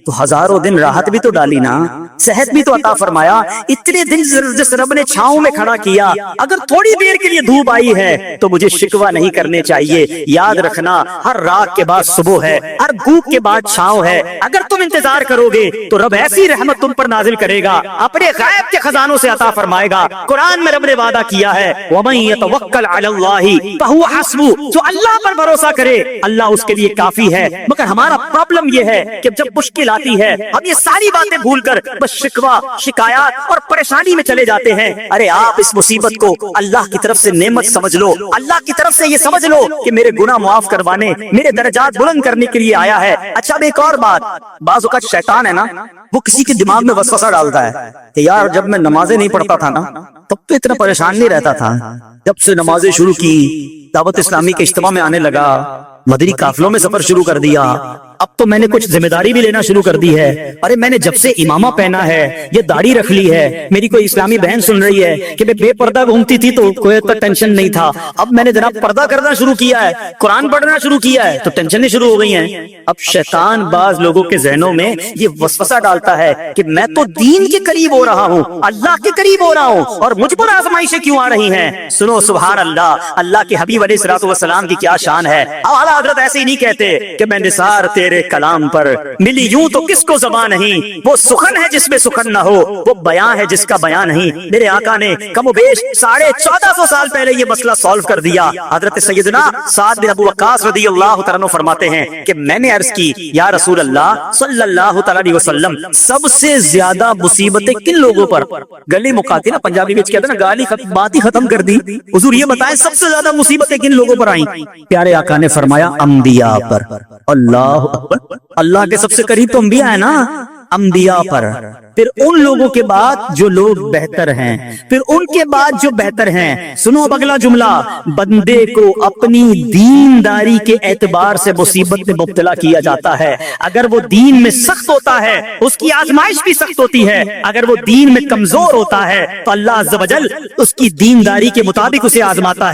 تو ہزاروں دن راحت بھی تو ڈالی نا، صحت بھی تو عطا فرمایا۔ اتنے دن جس رب نے چھاؤں میں کھڑا کیا، اگر تھوڑی دیر کے لیے دھوپ آئی ہے تو مجھے شکوہ نہیں کرنے چاہیے۔ یاد رکھنا، ہر رات کے بعد صبح ہے، ہر دھوپ کے بعد چھاؤں ہے۔ اگر تم انتظار کرو گے تو رب ایسی رحمت تم پر نازل کرے گا، اپنے غیب کے خزانوں سے عطا فرمائے گا۔ قرآن میں رب نے وعدہ کیا ہے، وَمَن يَتَوَكَّلْ عَلَى اللَّهِ فَهُوَ حَسْبُهُ، جو اللہ پر بھروسہ کرے اللہ اس کے لیے کافی ہے۔ مگر ہمارا پرابلم یہ ہے کہ جب مشکل آتی ہے ہم یہ ساری باتیں بھول کر بس شکوہ، شکایات اور پریشانی میں چلے جاتے ہیں۔ ارے آپ اس مصیبت کو اللہ کی طرف سے نعمت سمجھ لو، اللہ کی طرف سے یہ سمجھ لو کہ میرے گناہ معاف کروانے، میرے درجات بلند کرنے کے لیے آیا ہے۔ اچھا، اب ایک اور بات، بعض اوقات شیطان ہے نا، وہ کسی کے دماغ میں وسوسہ ڈالتا ہے کہ یار جب میں نمازیں نہیں پڑھتا تھا نا تب تو اتنا پریشان نہیں رہتا تھا، جب سے نمازیں شروع کی، دعوت اسلامی کے اجتماع میں آنے لگا، مدنی قافلوں میں سفر شروع کر دیا، اب تو میں نے کچھ ذمہ داری بھی لینا شروع کر دی ہے۔ ارے میں نے جب سے امامہ پہنا ہے، یہ داڑھی رکھ لی ہے، میری کوئی اسلامی بہن سن رہی ہے کہ میں بے پردہ گھومتی تھی تو کوئی اتنا ٹینشن نہیں تھا، اب میں نے جناب پردہ کرنا شروع کیا ہے، قرآن پڑھنا شروع کیا ہے تو ٹینشنیں شروع ہو گئی ہیں۔ اب شیطان بعض لوگوں کے ذہنوں میں یہ وسوسہ ڈالتا ہے کہ میں تو دین کے قریب ہو رہا ہوں، اللہ کے قریب ہو رہا ہوں، اور مجھ پر آزمائشیں کیوں آ رہی ہیں؟ سنو، سبحان اللہ، اللہ کے حبیب علیہ الصلوۃ والسلام کی کیا شان ہے۔ اعلیٰ حضرت ایسے ہی نہیں کہتے کہ میں نثار تیرے کلام پر ملی یوں تو کس کو زبان نہیں، وہ سخن ہے جس میں سخن نہ ہو، وہ بیان ہے جس کا بیان نہیں۔ میرے آقا نے کم و بیش 1450 سال پہلے یہ مسئلہ سالو کر دیا۔ حضرت سیدنا سعد بن ابو وقاص رضی اللہ تعالیٰ عنہ فرماتے ہیں کہ میں نے عرض کی، یا رسول اللہ صلی اللہ تعالیٰ علیہ وسلم، سب سے زیادہ مصیبتیں کن لوگوں پر؟ گلی مکاتی نا، پنجابی میں کہتے ہیں نا، گالی بات ہی ختم کر دی۔ حضور یہ بتائیں سب سے زیادہ مصیبتیں کن لوگوں پر آئیں؟ پیارے آقا نے فرمایا انبیاء پر۔ اللہ اکبر، اللہ کے سب سے قریب تو انبیاء ہے نا، انبیاء پر، پھر ان لوگوں کے بعد جو لوگ بہتر ہیں، پھر ان کے بعد جو بہتر ہیں۔ سنو اب اگلا جملہ، بندے کو اپنی دینداری کے اعتبار سے مصیبت میں مبتلا کیا جاتا ہے۔ اگر وہ دین میں سخت ہوتا ہے اس کی آزمائش بھی سخت ہوتی ہے، اگر وہ دین میں کمزور ہوتا ہے تو اللہ عز و جل اس کی دینداری کے مطابق اسے آزماتا ہے۔